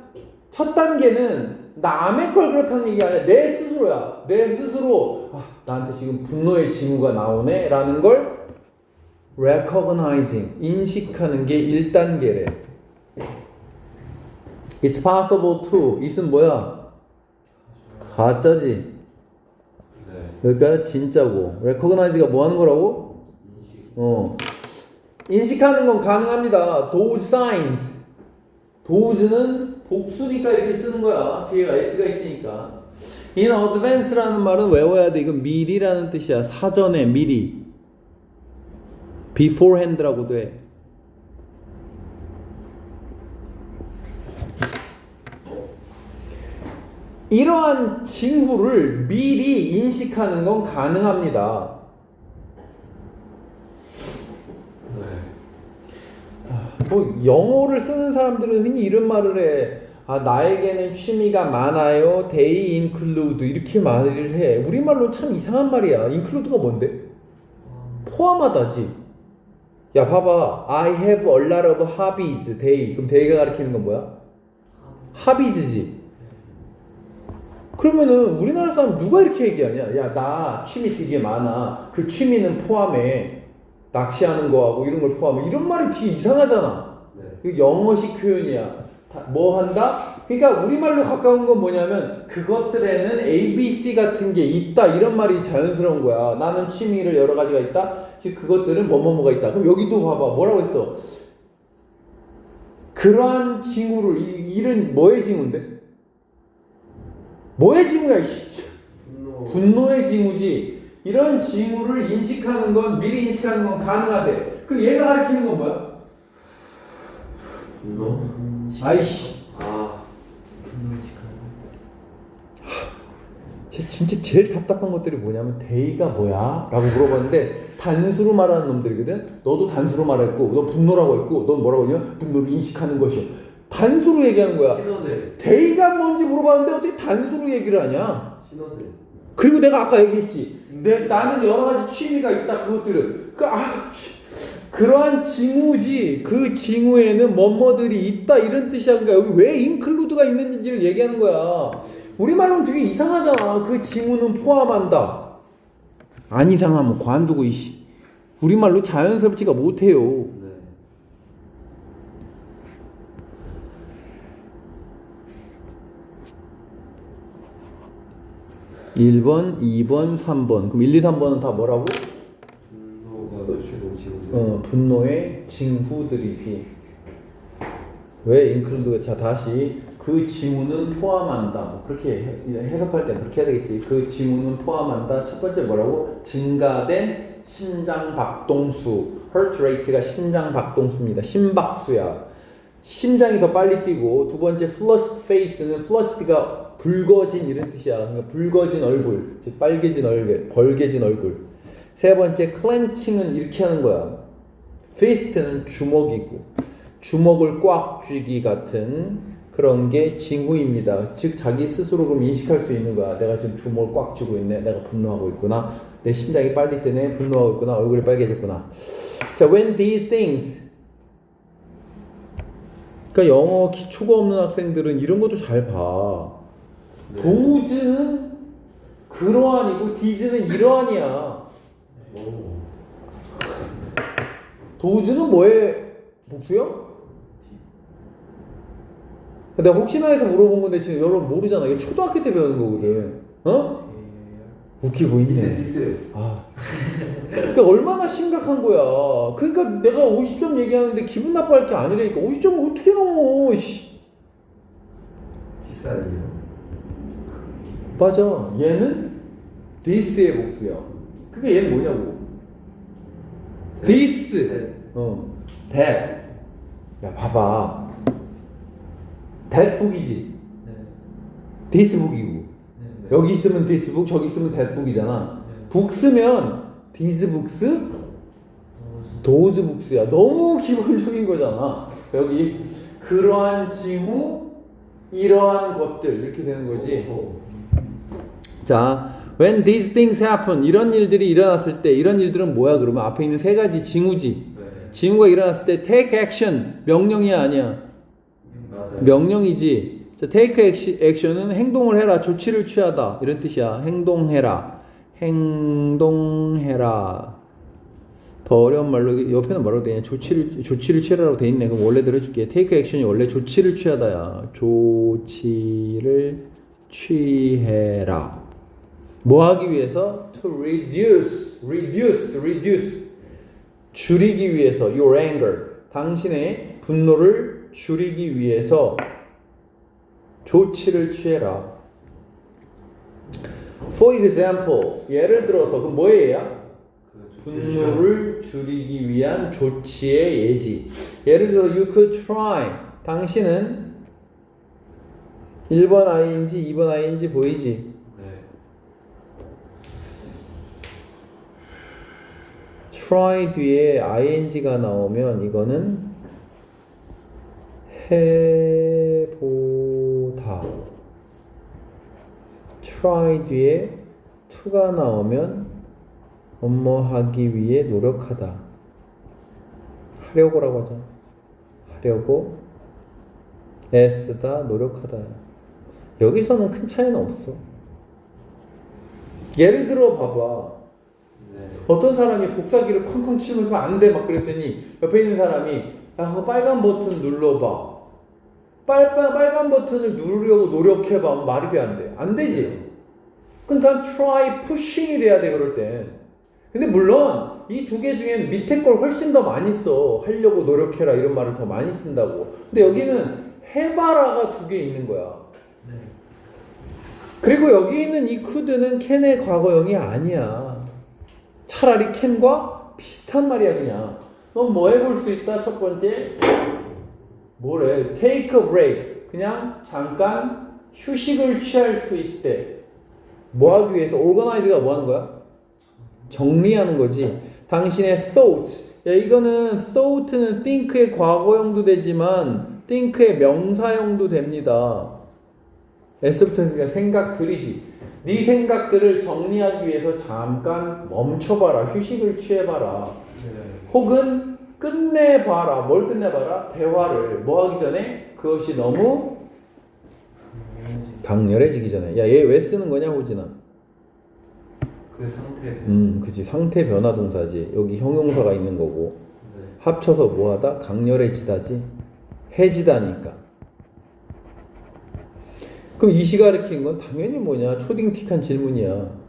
첫 단계는 남의 걸 그렇다는 얘기 아니야. 내 스스로야. 내 스스로 나한테 지금 분노의 징후가 나오네 라는 걸 recognizing 인식하는 게 1단계래. It's possible to. it은 뭐야? 가짜지. 네. 그러니까 진짜고. recognize가 뭐 하는 거라고? 인식. 인식하는 건 가능합니다. those signs. those는 복수니까 이렇게 쓰는 거야. 뒤에가 s가 있으니까. in advance라는 말은 외워야 돼. 이건 미리라는 뜻이야. 사전에 미리. beforehand라고도 해. 이러한 징후를 미리 인식하는 건 가능합니다. 네. 뭐 영어를 쓰는 사람들은 흔히 이런 말을 해. 나에게는 취미가 많아요. They include 이렇게 말을 해. 우리말로 참 이상한 말이야. include가 뭔데? 포함하다지. 야 봐봐. I have a lot of hobbies. They. 그럼 they가 가리키는 건 뭐야? hobbies지. 그러면은 우리나라 사람 누가 이렇게 얘기하냐? 야 나 취미 되게 많아. 그 취미는 포함해. 낚시하는 거하고 이런 걸 포함해. 이런 말이 되게 이상하잖아. 네. 이거 영어식 표현이야. 뭐 한다? 그러니까 우리말로 가까운 건 뭐냐면 그것들에는 ABC 같은 게 있다 이런 말이 자연스러운 거야. 나는 취미를 여러 가지가 있다. 즉 그것들은 뭐뭐뭐가 있다. 그럼 여기도 봐봐. 뭐라고 했어? 그러한 징후를 일은 뭐의 징후인데? 뭐의 징후야? 분노. 분노의 징후지. 이런 징후를 인식하는 건 미리 인식하는 건 가능하대. 그 얘가 가리키는 건 뭐야? 분노. 아이씨. 분노 인식하는 진짜 제일 답답한 것들이 뭐냐면 데이가 뭐야? 라고 물어봤는데 단수로 말하는 놈들이거든. 너도 단수로 말했고 너 분노라고 했고 넌 뭐라고 했냐? 분노를 인식하는 것이요. 단수로 얘기하는 거야. 신호들. 데이가 뭔지 물어봤는데 어떻게 단수로 얘기를 하냐? 신호들. 그리고 내가 아까 얘기했지. 나는 여러 가지 취미가 있다. 그것들은 그러한 징후지. 그 징후에는 뭐뭐들이 있다 이런 뜻이야. 그러니까 여기 왜 인클루드가 있는지를 얘기하는 거야. 우리말로는 되게 이상하잖아. 그 징후는 포함한다. 안 이상하면 관두고 우리말로 자연스럽지가 못해요. 네. 1번, 2번, 3번. 그럼 1, 2, 3번은 다 뭐라고? 분노가 주로 지금 분노의 징후들이지. 왜 include? 자, 다시 그 징후는 포함한다. 뭐 그렇게 해석할 때 그렇게 해야 되겠지. 그 징후는 포함한다. 첫 번째 뭐라고? 증가된 심장 박동수. heart rate가 심장 박동수입니다. 심박수야. 심장이 더 빨리 뛰고. 두 번째 flushed face는 flushed가 붉어진 이런 뜻이야. 그러니까 붉어진 얼굴, 즉 빨개진 얼굴, 벌개진 얼굴. 세 번째 clenching은 이렇게 하는 거야. fist는 주먹이고 주먹을 꽉 쥐기 같은 그런 게 징후입니다. 즉 자기 스스로 그럼 인식할 수 있는 거야. 내가 지금 주먹을 꽉 쥐고 있네. 내가 분노하고 있구나. 내 심장이 빨리 뛰네. 분노하고 있구나. 얼굴이 빨개졌구나. 자, when these things. 그러니까 영어 기초가 없는 학생들은 이런 것도 잘 봐. 네. 도즈는 그러한이고 디즈는 이러한이야. 오. 도즈는 뭐의 복수야? 내가 혹시나 해서 물어본 건데 지금 여러분 모르잖아. 이거 초등학교 때 배우는 거거든. 어? 웃기고 있네. 디스. 아. 그러니까 얼마나 심각한 거야. 그러니까 내가 50점 얘기하는데 기분 나빠할 게 아니라니까. 50점을 어떻게 넘어? 씨. 디스 아니에요? 맞아. 얘는 this의 복수야. 그게 얘는 뭐냐고. this. that. 야 봐봐. that book이지. 네. this book이고. 네. 여기 있으면 this book, 저기 있으면 that book이잖아. 네. book 쓰면 these books, those books야. 너무 기본적인 거잖아. 여기 그러한 징후, 이러한 것들 이렇게 되는 거지. 자, when these things happen, 이런 일들이 일어났을 때, 이런 일들은 뭐야? 그러면 앞에 있는 세 가지 징후지. 네. 징후가 일어났을 때 take action, 명령이 아니야. 맞아요. 명령이지. 자, take action은 행동을 해라, 조치를 취하다 이런 뜻이야. 행동해라, 행동해라. 더 어려운 말로 옆에는 뭐라고 되냐? 조치를 취하라고 돼 있네. 그럼 원래대로 해줄게. take action이 원래 조치를 취하다야. 조치를 취해라. 뭐 하기 위해서? To reduce. 줄이기 위해서. Your anger. 당신의 분노를 줄이기 위해서 조치를 취해라. For example, 예를 들어서 그 뭐의 예야? 분노를 줄이기 위한 조치의 예지. 예를 들어서 you could try. 당신은 1번 ing, 2번 ing 보이지? 네. try 뒤에 ing가 나오면 이거는 해보다. try 뒤에 to가 나오면 업무하기 위해 노력하다. 하려고라고 하잖아. 하려고 애쓰다, 노력하다. 여기서는 큰 차이는 없어. 예를 들어 봐봐. 네. 어떤 사람이 복사기를 쾅쾅 치면서 안 돼 막 그랬더니 옆에 있는 사람이 야, 그 빨간 버튼 눌러봐. 빨간 버튼을 누르려고 노력해봐. 말이 돼, 안 돼? 안 되지. 그러니까 try pushing이 돼야 돼, 그럴 땐. 근데 물론 이 두 개 중엔 밑에 걸 훨씬 더 많이 써. 하려고 노력해라 이런 말을 더 많이 쓴다고. 근데 여기는 해봐라가 두 개 있는 거야. 네. 그리고 여기 있는 이 could는 can의 과거형이 아니야. 차라리 can과 비슷한 말이야 그냥. 넌 뭐 해볼 수 있다? 첫 번째 뭐래? take a break. 그냥 잠깐 휴식을 취할 수 있대. 뭐 하기 위해서? organize가 뭐 하는 거야? 정리하는 거지. 당신의 thought. 야, 이거는 thought는 think의 과거형도 되지만 think의 명사형도 됩니다. S부터 그러니까 생각들이지. 네 생각들을 정리하기 위해서 잠깐 멈춰봐라. 휴식을 취해봐라. 네. 혹은 끝내봐라. 뭘 끝내봐라? 대화를. 뭐 하기 전에? 그것이 너무 강렬해지기 전에. 야, 얘 왜 쓰는 거냐, 호진아? 그 상태. 그치. 상태 변화 동사지. 여기 형용사가 있는 거고. 네. 합쳐서 뭐하다? 강렬해지다지. 해지다니까. 그럼 이시 가르치는 건 당연히 뭐냐? 초딩틱한 질문이야.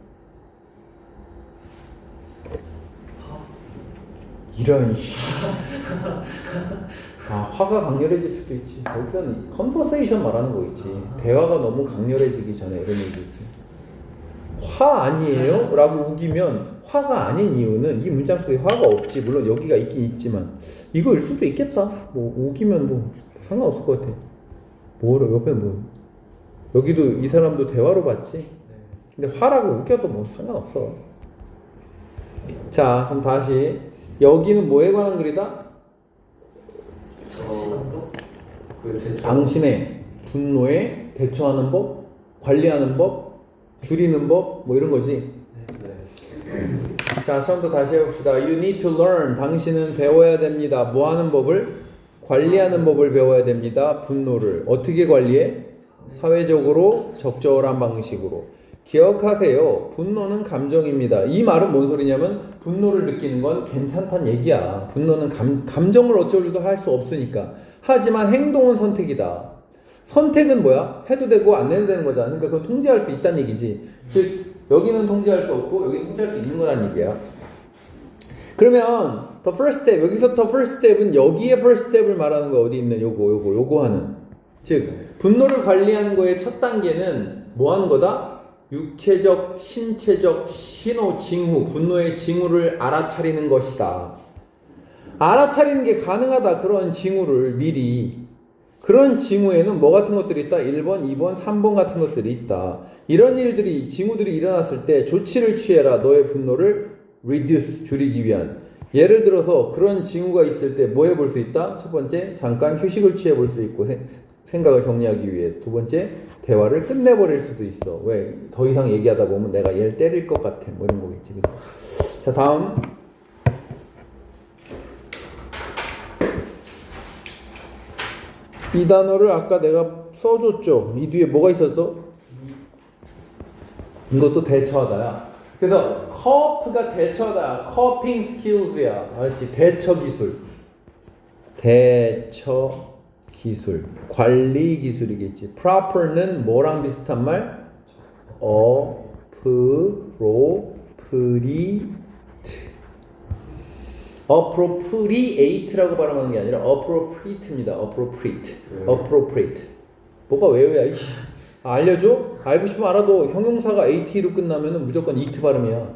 이런 화가 강렬해질 수도 있지. 여기서는 컨버세이션 말하는 거겠지. 대화가 너무 강렬해지기 전에 이런 얘기지. 화 아니에요? 라고 우기면 화가 아닌 이유는 이 문장 속에 화가 없지. 물론 여기가 있긴 있지만 이거일 수도 있겠다. 뭐 우기면 뭐 상관없을 것 같아. 뭐를 옆에 뭐 여기도 이 사람도 대화로 봤지. 근데 화라고 우겨도 뭐 상관없어. 자, 그럼 다시 여기는 뭐에 관한 글이다? 당신의 분노에 대처하는 법, 관리하는 법, 줄이는 법, 뭐 이런 거지. 자, 처음부터 다시 해봅시다. You need to learn. 당신은 배워야 됩니다. 뭐 하는 법을? 관리하는 법을 배워야 됩니다. 분노를. 어떻게 관리해? 사회적으로 적절한 방식으로. 기억하세요. 분노는 감정입니다. 이 말은 뭔 소리냐면 분노를 느끼는 건 괜찮다는 얘기야. 분노는 감정을 어쩌고 할 수 없으니까. 하지만 행동은 선택이다. 선택은 뭐야? 해도 되고 안 해도 되는 거잖아. 그러니까 그건 통제할 수 있다는 얘기지. 즉 여기는 통제할 수 없고 여기는 통제할 수 있는 거란 얘기야. 그러면 the first step, 여기서 the first step은 여기에 first step을 말하는 거 어디 있는 요거 하는. 즉 분노를 관리하는 거의 첫 단계는 뭐 하는 거다? 육체적, 신체적 신호, 징후, 분노의 징후를 알아차리는 것이다. 알아차리는 게 가능하다. 그런 징후를 미리. 그런 징후에는 뭐 같은 것들이 있다? 1번, 2번, 3번 같은 것들이 있다. 이런 일들이, 징후들이 일어났을 때 조치를 취해라. 너의 분노를 reduce, 줄이기 위한. 예를 들어서 그런 징후가 있을 때 뭐 해볼 수 있다? 첫 번째, 잠깐 휴식을 취해볼 수 있고 생각을 정리하기 위해서. 두 번째, 대화를 끝내버릴 수도 있어. 왜? 더 이상 얘기하다 보면 내가 얘를 때릴 것 같아. 뭐 이런 거겠지. 그죠? 자, 다음. 이 단어를 아까 내가 써줬죠. 이 뒤에 뭐가 있었어? 이것도 대처하다야. 그래서 커프가 대처다. 커핑 스킬즈야. 알았지? 대처 기술. 대처 기술. 관리 기술이겠지. proper는 뭐랑 비슷한 말? appropriate라고 발음하는 게 아니라 appropriate입니다. appropriate. 뭐가 왜야? 알려줘? 알고 싶으면 알아도 형용사가 at로 끝나면은 무조건 it 발음이야.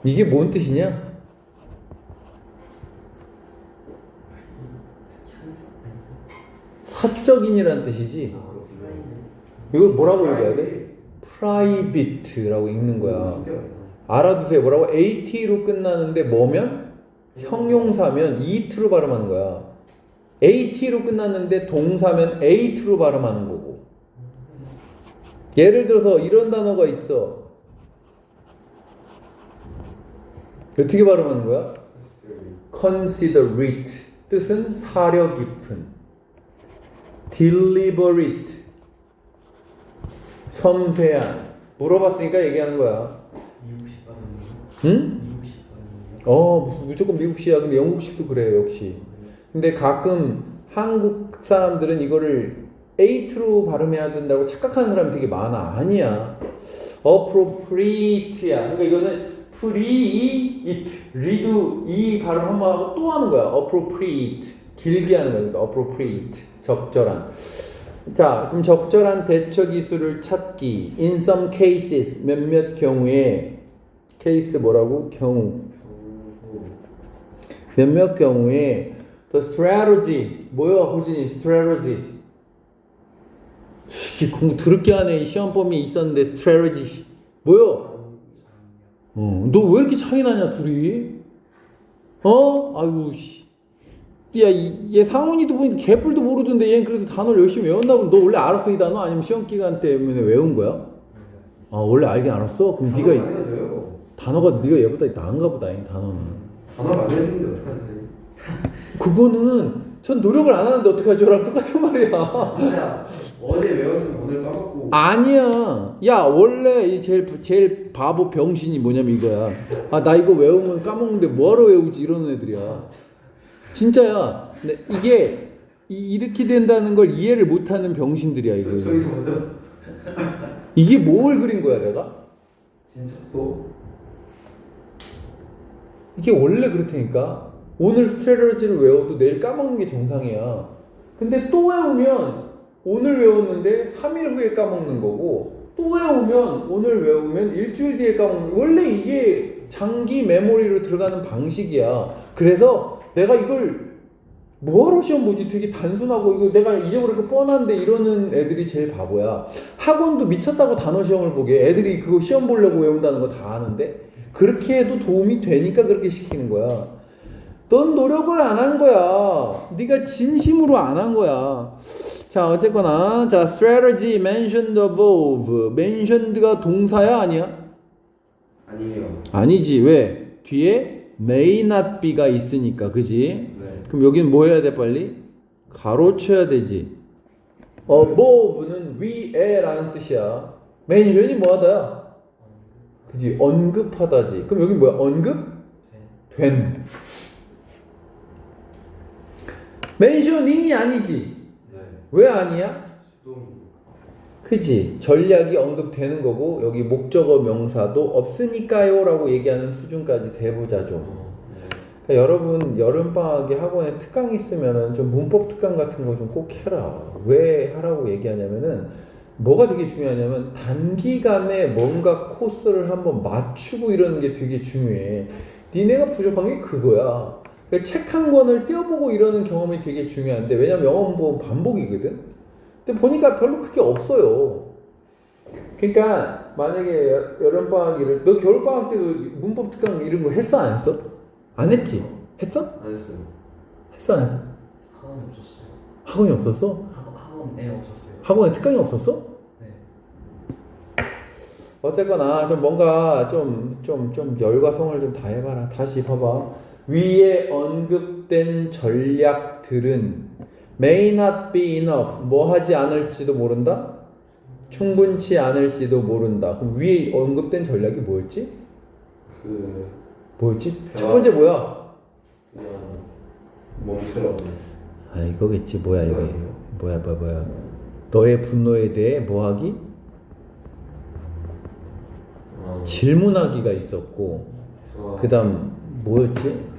이게 뭔 뜻이냐? 사적인이라는 뜻이지. 이걸 뭐라고 읽어야 돼? private라고 읽는 거야. 알아두세요. 뭐라고? at로 끝나는데 뭐면? 형용사면 it로 발음하는 거야. at로 끝났는데 동사면 ate로 발음하는 거고. 예를 들어서 이런 단어가 있어. 어떻게 발음하는 거야? considerate. 뜻은 사려 깊은. deliberate. 섬세한. 물어봤으니까 얘기하는 거야. 미국식 발음이에요? 응? 미국식 발음이에요? 무조건 미국식이야. 근데 영국식도 그래요, 역시. 근데 가끔 한국 사람들은 이거를 at로 발음해야 된다고 착각하는 사람이 되게 많아. 아니야. appropriate야. 그러니까 이거는 pre-it, redo 이 발음 한번 하고 또 하는 거야. appropriate. 길게 하는 거니까 appropriate. 적절한. 자, 그럼 적절한 대처 기술을 찾기. In some cases, 몇몇 경우에 케이스 뭐라고? 경우. 몇몇 경우에 the strategy. 뭐야, 호진이? strategy. 공부 더럽게 하네. 이 시험 범위 있었는데 strategy. 뭐야? 너 왜 이렇게 차이 나냐, 둘이? 아유, 씨. 야, 얘 상훈이도 보니까 개뿔도 모르던데 얘는 그래도 단어를 열심히 외웠나 보네. 너 원래 알았어, 이 단어? 아니면 시험 기간 때문에 외운 거야? 아, 원래 알긴 알았어? 그럼 네가 단어가 네가 얘보다 나은가 보다, 이 단어는. 단어가 안 해주는데 어떡하지? 그거는 전 노력을 안 하는데 어떡하죠? 랑 똑같은 말이야. 진짜 어제 외웠으면 오늘 까먹고. 아니야. 야, 원래 이 제일 바보 병신이 뭐냐면 이거야. 아, 나 이거 외우면 까먹는데 뭐하러 외우지? 이러는 애들이야. 진짜야. 근데 이게 이렇게 된다는 걸 이해를 못하는 병신들이야 이거. 저기 먼저 이게 뭘 그린 거야 내가? 진척도 이게 원래 그렇다니까. 오늘 스트레러지를 외워도 내일 까먹는 게 정상이야. 근데 또 외우면 오늘 외웠는데 3일 후에 까먹는 거고, 또 외우면 오늘 외우면 일주일 뒤에 까먹는 거. 원래 이게 장기 메모리로 들어가는 방식이야. 그래서 내가 이걸 뭐하러 시험 보지? 되게 단순하고 이거 내가 잊어버릴 거 뻔한데 이러는 애들이 제일 바보야. 학원도 미쳤다고 단어 시험을 보게. 애들이 그거 시험 보려고 외운다는 거 다 아는데 그렇게 해도 도움이 되니까 그렇게 시키는 거야. 넌 노력을 안 한 거야. 네가 진심으로 안 한 거야. 자, 어쨌거나 자, strategy mentioned above. mentioned가 동사야 아니야? 아니에요. 아니지. 왜? 뒤에 may not be가 있으니까. 그지? 네. 그럼 여기는 뭐 해야 돼 빨리? 가로쳐야 되지. above는 위에라는 뜻이야. mention이 뭐하다야? 그지? 언급하다지. 그럼 여기 뭐야? 언급? 된. mentioning이 아니지. 네. 왜 아니야? 수동. 그지? 전략이 언급되는 거고 여기 목적어 명사도 없으니까요 라고 얘기하는 수준까지 돼보자 좀. 네. 그러니까 여러분 여름방학에 학원에 특강 있으면은 좀 문법 특강 같은 거 좀 꼭 해라. 왜 하라고 얘기하냐면은 뭐가 되게 중요하냐면 단기간에 뭔가 코스를 한번 맞추고 이러는 게 되게 중요해. 니네가 부족한 게 그거야. 그러니까 책 한 권을 띄워보고 이러는 경험이 되게 중요한데, 왜냐면 영어 공부는 반복이거든. 근데 보니까 별로 그게 없어요. 그러니까 만약에 여름방학이를 너 겨울방학 때도 문법 특강 이런 거 했어 안 했어? 안 했지? 했어? 안 했어요. 했어 안 했어? 학원 없었어요. 학원이 없었어? 학원에 없었어요. 학원에 특강이 없었어? 네. 어쨌거나 좀 뭔가 좀 열과 성을 좀 다해봐라. 다시 봐봐. 위에 언급된 전략들은 may not be enough. 뭐 하지 않을지도 모른다? 충분치 않을지도 모른다. 그럼 위에 언급된 전략이 뭐였지? 뭐였지? 첫 번째 뭐야? 그냥 멈추라고. 아 이거겠지. 뭐야 이거. 아니에요? 뭐야. 너의 분노에 대해 뭐하기? 질문하기가 있었고, 그 다음 뭐였지?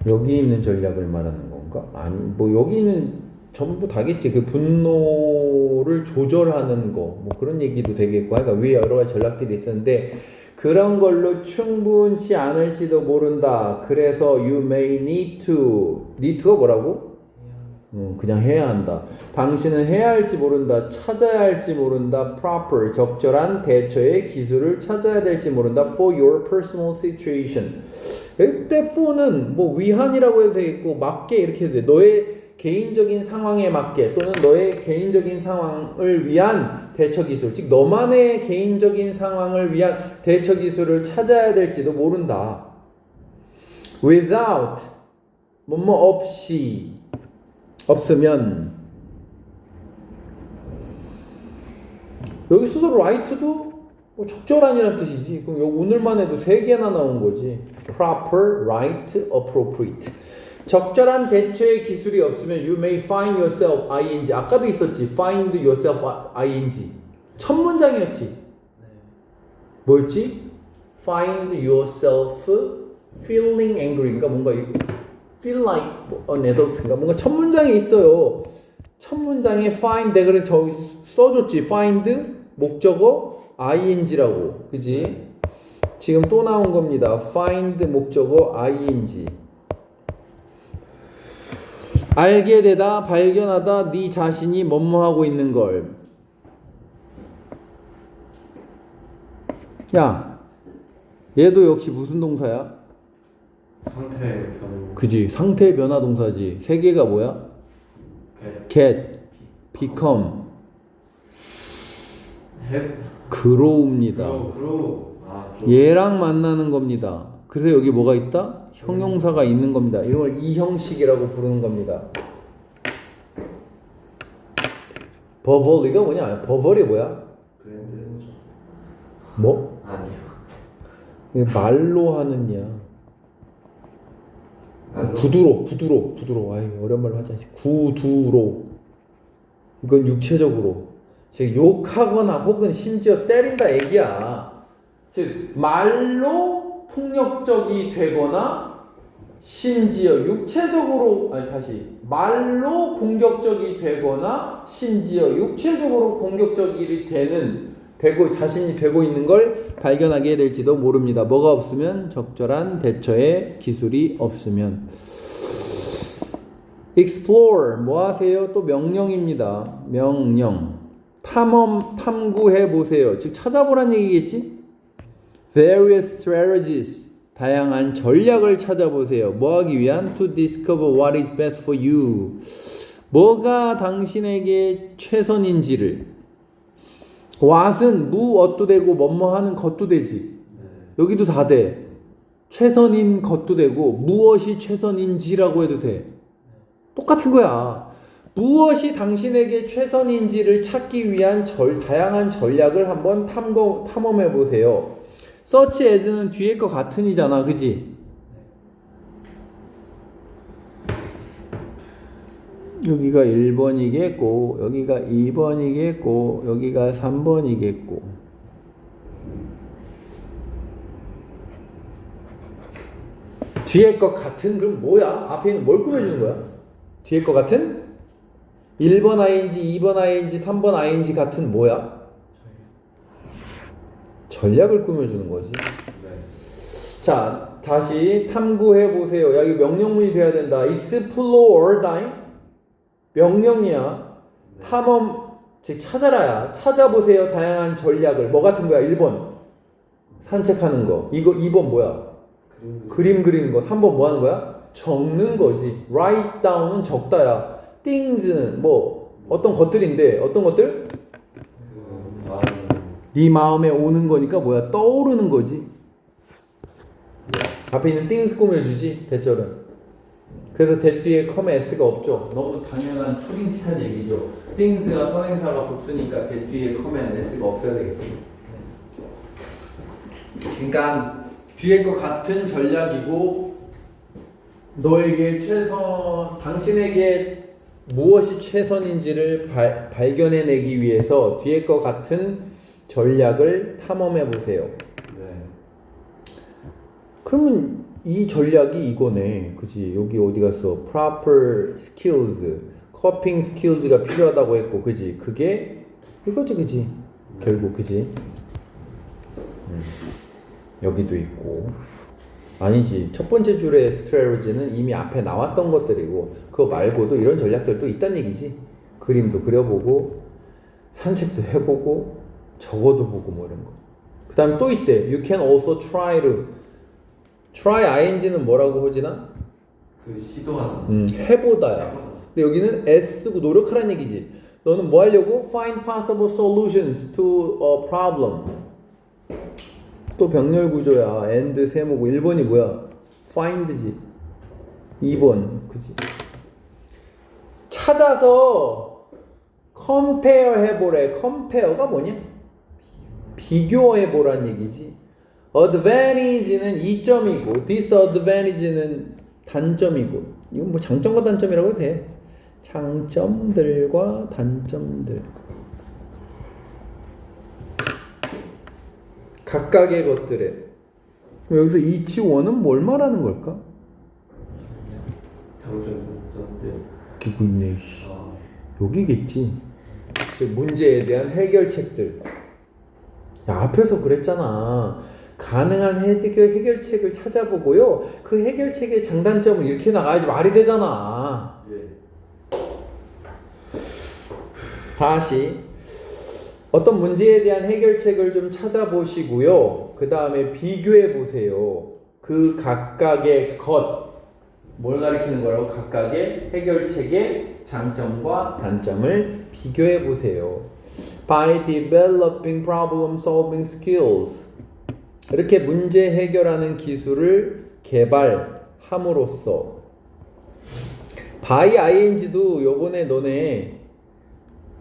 여기 있는 전략을 말하는 건가? 아니 뭐 여기는 전부 다겠지. 그 분노를 조절하는 거 뭐 그런 얘기도 되겠고, 그러니까 위에 여러 가지 전략들이 있었는데 그런 걸로 충분치 않을지도 모른다. 그래서 you may need to. need가 뭐라고? 그냥 해야 한다. 당신은 해야 할지 모른다. 찾아야 할지 모른다. proper. 적절한 대처의 기술을 찾아야 될지 모른다. for your personal situation. 이때 for는 뭐 위한이라고 해도 되겠고 맞게 이렇게 해도 돼. 너의 개인적인 상황에 맞게 또는 너의 개인적인 상황을 위한 대처 기술, 즉 너만의 개인적인 상황을 위한 대처 기술을 찾아야 될지도 모른다. without 뭐뭐 없이, 없으면. 여기서도 right도 뭐 적절한이란 뜻이지. 그럼 여기 오늘만 해도 3개나 나온 거지. proper, right, appropriate. 적절한 대처의 기술이 없으면 you may find yourself ing. 아까도 있었지. find yourself ing. 첫 문장이었지. 뭐였지? find yourself feeling angry. 그러니까 뭔가 feel like an adult인가 뭔가 첫 문장에 있어요. 첫 문장에 find. 내가 그래서 저기 써줬지. find 목적어 ing라고. 그지? 지금 또 나온 겁니다. find 목적어 ing. 알게 되다, 발견하다, 네 자신이 뭐뭐하고 있는 걸. 야, 얘도 역시 무슨 동사야? 상태 변화. 그지, 상태 변화 동사지. 3개가 뭐야? get, become, grow입니다. 얘랑 만나는 겁니다. 그래서 여기 뭐가 있다? 형용사가 있는 겁니다. 이런 걸 이 형식이라고 부르는 겁니다. 버벌리가 뭐냐? 버벌이 뭐야? 브랜드. 뭐? 아니요. 이게 말로 하는 야. 구두로. 아이, 어려운 말로 하자. 구두로. 이건 육체적으로. 즉, 욕하거나 혹은 심지어 때린다 얘기야. 즉, 말로 폭력적이 되거나 심지어 육체적으로, 말로 공격적이 되거나 심지어 육체적으로 공격적이 자신이 되고 있는 걸 발견하게 될지도 모릅니다. 뭐가 없으면? 적절한 대처의 기술이 없으면. explore, 뭐 하세요? 또 명령입니다. 명령. 탐구해 보세요. 즉, 찾아보란 얘기겠지? various strategies, 다양한 전략을 찾아보세요. 뭐 하기 위한? to discover what is best for you. 뭐가 당신에게 최선인지를. what은 무엇도 되고 뭐뭐 하는 것도 되지. 여기도 다 돼. 최선인 것도 되고 무엇이 최선인지라고 해도 돼. 똑같은 거야. 무엇이 당신에게 최선인지를 찾기 위한 다양한 전략을 한번 탐험해 보세요. search as는 뒤에 거 같은이잖아, 그지? 여기가 1번이겠고 여기가 2번이겠고 여기가 3번이겠고 뒤에 거 같은 그럼 뭐야? 앞에 있는 뭘 꾸며주는 거야? 뒤에 거 같은? 1번 ing, 2번 ing, 3번 ing 같은 뭐야? 전략을 꾸며주는 거지. 자, 다시 탐구해 보세요. 야, 이거 명령문이 돼야 된다. explore, 명령이야. 탐험, 즉 찾아라야. 찾아보세요. 다양한 전략을. 뭐 같은 거야? 1번 산책하는 거. 이거 2번 뭐야? 그림 그리는 거. 3번 뭐 하는 거야? 적는 거지. write down은 적다야. things는 뭐 어떤 것들인데 어떤 것들? 네 마음에 오는 거니까 뭐야? 떠오르는 거지. 앞에 있는 things 꾸며주지. 대절은. 그래서 that 뒤에 컴에 s가 없죠. 너무 당연한 초딩티한 얘기죠. things가 선행사가 복수니까 that 뒤에 컴에 s가 없어야 되겠지. 그러니까 뒤에 거 같은 전략이고 너에게 당신에게 무엇이 최선인지를 발견해내기 위해서 뒤에 거 같은 전략을 탐험해 보세요. 네. 그러면 이 전략이 이거네. 그지? 여기 어디 갔어? proper skills, coping skills가 필요하다고 했고, 그지? 그게 이거지, 그지? 결국, 그지? 여기도 있고. 아니지. 첫 번째 줄의 strategy는 이미 앞에 나왔던 것들이고, 그거 말고도 이런 전략들도 있다는 얘기지. 그림도 그려보고, 산책도 해보고, 적어도 보고 뭐 이런 거. 그 다음에 또 있대. You can also try ing는 뭐라고 호진아? 그 시도하는. 해보다야. 근데 여기는 애쓰고 노력하라는 얘기지. 너는 뭐 하려고? Find possible solutions to a problem. 또 병렬 구조야. and 세모고 1번이 뭐야? find지. 2번 그지? 찾아서 compare 해보래. compare가 뭐냐? 비교해보란 얘기지. advantage는 이점이고 disadvantage는 단점이고. 이건 뭐 장점과 단점이라고 해도 돼. 장점들과 단점들. 각각의 것들에. 여기서 each one은 뭘 말하는 걸까? 장점인데요. 기고 있네. 여기겠지. 즉 문제에 대한 해결책들. 야, 앞에서 그랬잖아. 가능한 해결책을 찾아보고요. 그 해결책의 장단점을 이렇게 나가야지 말이 되잖아. 다시 어떤 문제에 대한 해결책을 좀 찾아보시고요. 그 다음에 비교해 보세요. 그 각각의 뭘 가리키는 거라고? 각각의 해결책의 장점과 단점을 비교해 보세요. By developing problem solving skills. 이렇게 문제 해결하는 기술을 개발함으로써. by ing도 요번에 너네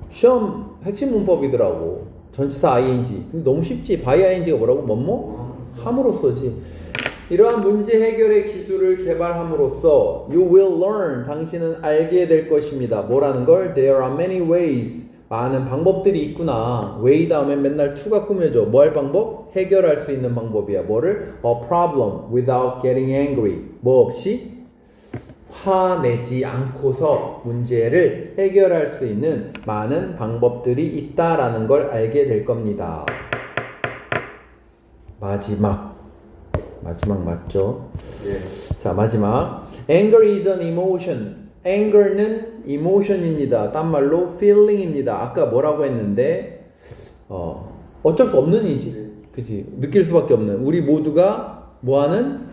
시험 핵심 문법이더라고. 전치사 ing. 근데 너무 쉽지. by ing가 뭐라고? 뭐뭐? 함으로써지. 이러한 문제 해결의 기술을 개발함으로써 you will learn 당신은 알게 될 것입니다. 뭐라는 걸? There are many ways 많은 방법들이 있구나. way 다음에 맨날 to가 꾸며져. 뭐 할 방법? 해결할 수 있는 방법이야. 뭐를? A problem without getting angry. 뭐 없이? 화내지 않고서 문제를 해결할 수 있는 많은 방법들이 있다라는 걸 알게 될 겁니다. 마지막 맞죠? 예. 자, 마지막. Anger is an emotion. Anger는 emotion입니다. 딴 말로 feeling입니다. 아까 뭐라고 했는데 어쩔 수 없는 이지. 그치? 느낄 수밖에 없는. 우리 모두가 뭐하는?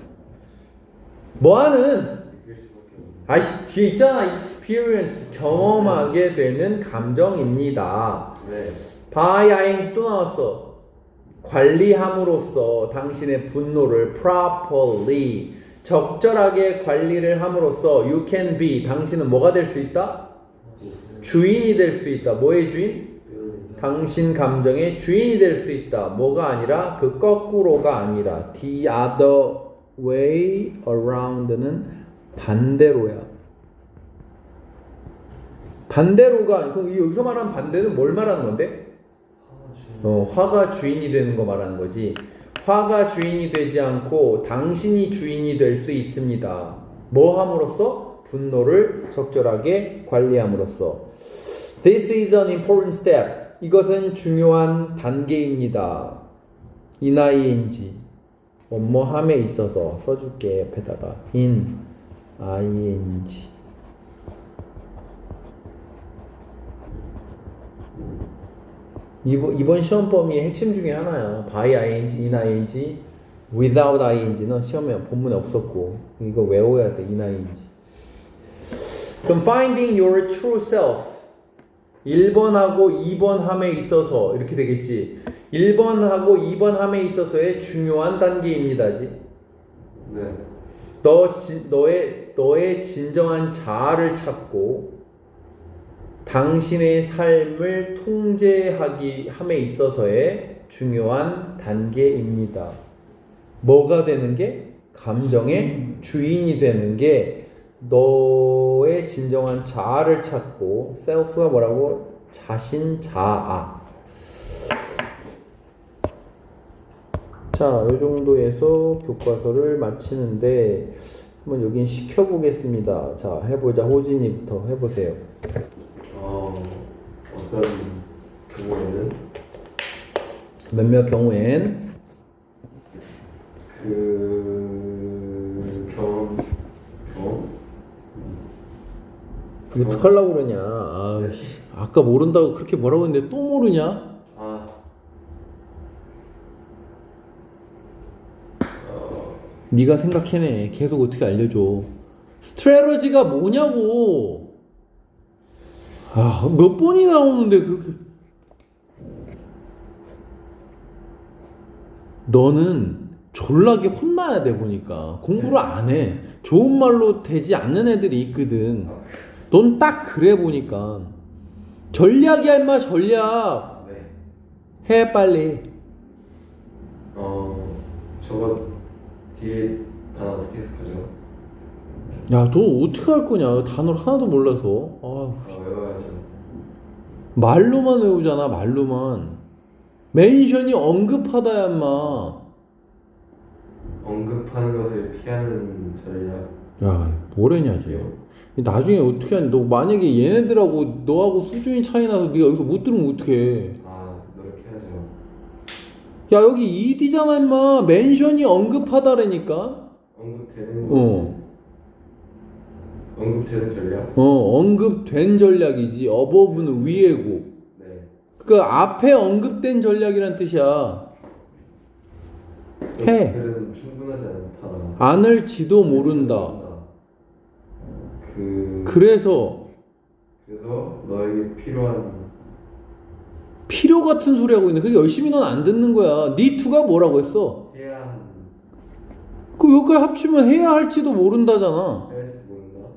느낄 수밖에 없는. 아이씨, 뒤에 있잖아. experience. 경험하게 되는 감정입니다. 네. by ing 또 나왔어. 관리함으로써 당신의 분노를 properly 적절하게 관리를 함으로써 you can be 당신은 뭐가 될 수 있다? 주인이 될 수 있다. 뭐의 주인? 당신 감정의 주인이 될 수 있다. 뭐가 아니라 그 거꾸로가 아니라 the other way around는 반대로야. 반대로가 그럼 여기서 말하는 반대는 뭘 말하는 건데? 화가 주인이 되는 거 말하는 거지. 화가 주인이 되지 않고 당신이 주인이 될 수 있습니다. 뭐 함으로써? 분노를 적절하게 관리함으로써. This is an important step. 이것은 중요한 단계입니다. ing 뭐뭐함에 있어서 써줄게 옆에다가 in ing 이번 시험 범위의 핵심 중에 하나야. by ing, in ing, without ing는 시험에 본문에 없었고 이거 외워야 돼. in ing. 그럼 finding your true self 1번하고 2번 함에 있어서 이렇게 되겠지. 1번하고 2번 함에 있어서의 중요한 단계입니다지. 네. 너의 진정한 자아를 찾고 당신의 삶을 통제하기 함에 있어서의 중요한 단계입니다. 뭐가 되는 게? 감정의 주인이 되는 게 너의 진정한 자아를 찾고 self가 뭐라고? 자신, 자아. 자, 요 정도에서 교과서를 마치는데 한번 여긴 시켜보겠습니다. 자, 해보자. 호진이부터 해보세요. 어떤 경우에는 몇몇 경우엔 그 경험 이거 어떡하려고 그러냐. 아이씨, 아까 모른다고 그렇게 뭐라고 했는데 또 모르냐? 네가 생각해내. 계속 어떻게 알려줘. 스트레러지가 뭐냐고. 몇 번이 나오는데 그렇게. 너는 졸라게 혼나야 돼 보니까. 공부를 안 해. 좋은 말로 되지 않는 애들이 있거든. 넌 딱 그래 보니까. 전략이야 임마 전략. 네. 해 빨리. 저거 뒤에 단어 어떻게 해석하죠? 야, 너 어떻게 할 거냐? 단어를 하나도 몰라서. 외워야죠. 말로만 외우잖아, 말로만. 멘션이 언급하다야, 인마. 언급하는 것을 피하는 전략. 야, 뭐래냐지. 나중에 어떻게 하냐. 너 만약에 얘네들하고 너하고 수준이 차이 나서 네가 여기서 못 들으면 어떡해. 노력해야죠. 야, 여기 ED잖아, 인마. 멘션이 언급하다라니까. 언급되는 언급되는 전략? 언급된 전략이지. 어버브는 위에고. 네. 그 앞에 언급된 전략이란 뜻이야. 해. 그들은 충분하지 않다. 않을지도 모른다. 그래서 너에게 필요 같은 소리 하고 있네. 그게 열심히 넌 안 듣는 거야. 니투가 뭐라고 했어? 해야 한 그 여기까지 합치면 해야 할지도 모른다잖아. 해야 할지도 모른다.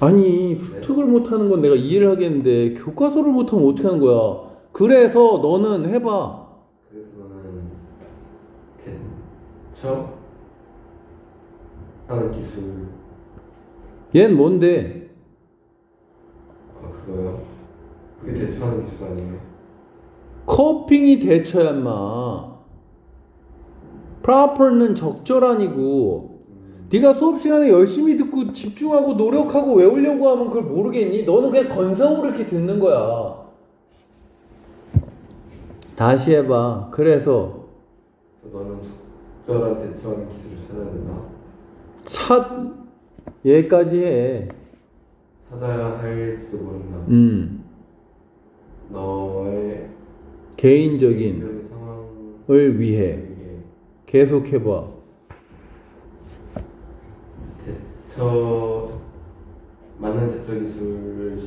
아니 수특을 못하는 건 내가 이해를 하겠는데 교과서를 못하면 어떻게 하는 거야? 그래서 너는 해봐. 그래서 너는 대처 하는 기술. 얜 뭔데? 아 그거요? 그게 대처하는 기술 아니에요? 커핑이 대처야 인마. proper는 적절한이고 네가 수업 시간에 열심히 듣고 집중하고 노력하고 외우려고 하면 그걸 모르겠니? 너는 그냥 건성으로 이렇게 듣는 거야. 다시 해봐. 그래서 너는 적절한 대처하는 기술을 찾아야 된다. 얘까지 해. 찾아야 할지도 모른다. 너의 개인적인 개인적인 상황을 을 위해 위해 계속 해봐. 맞는 대처 기술을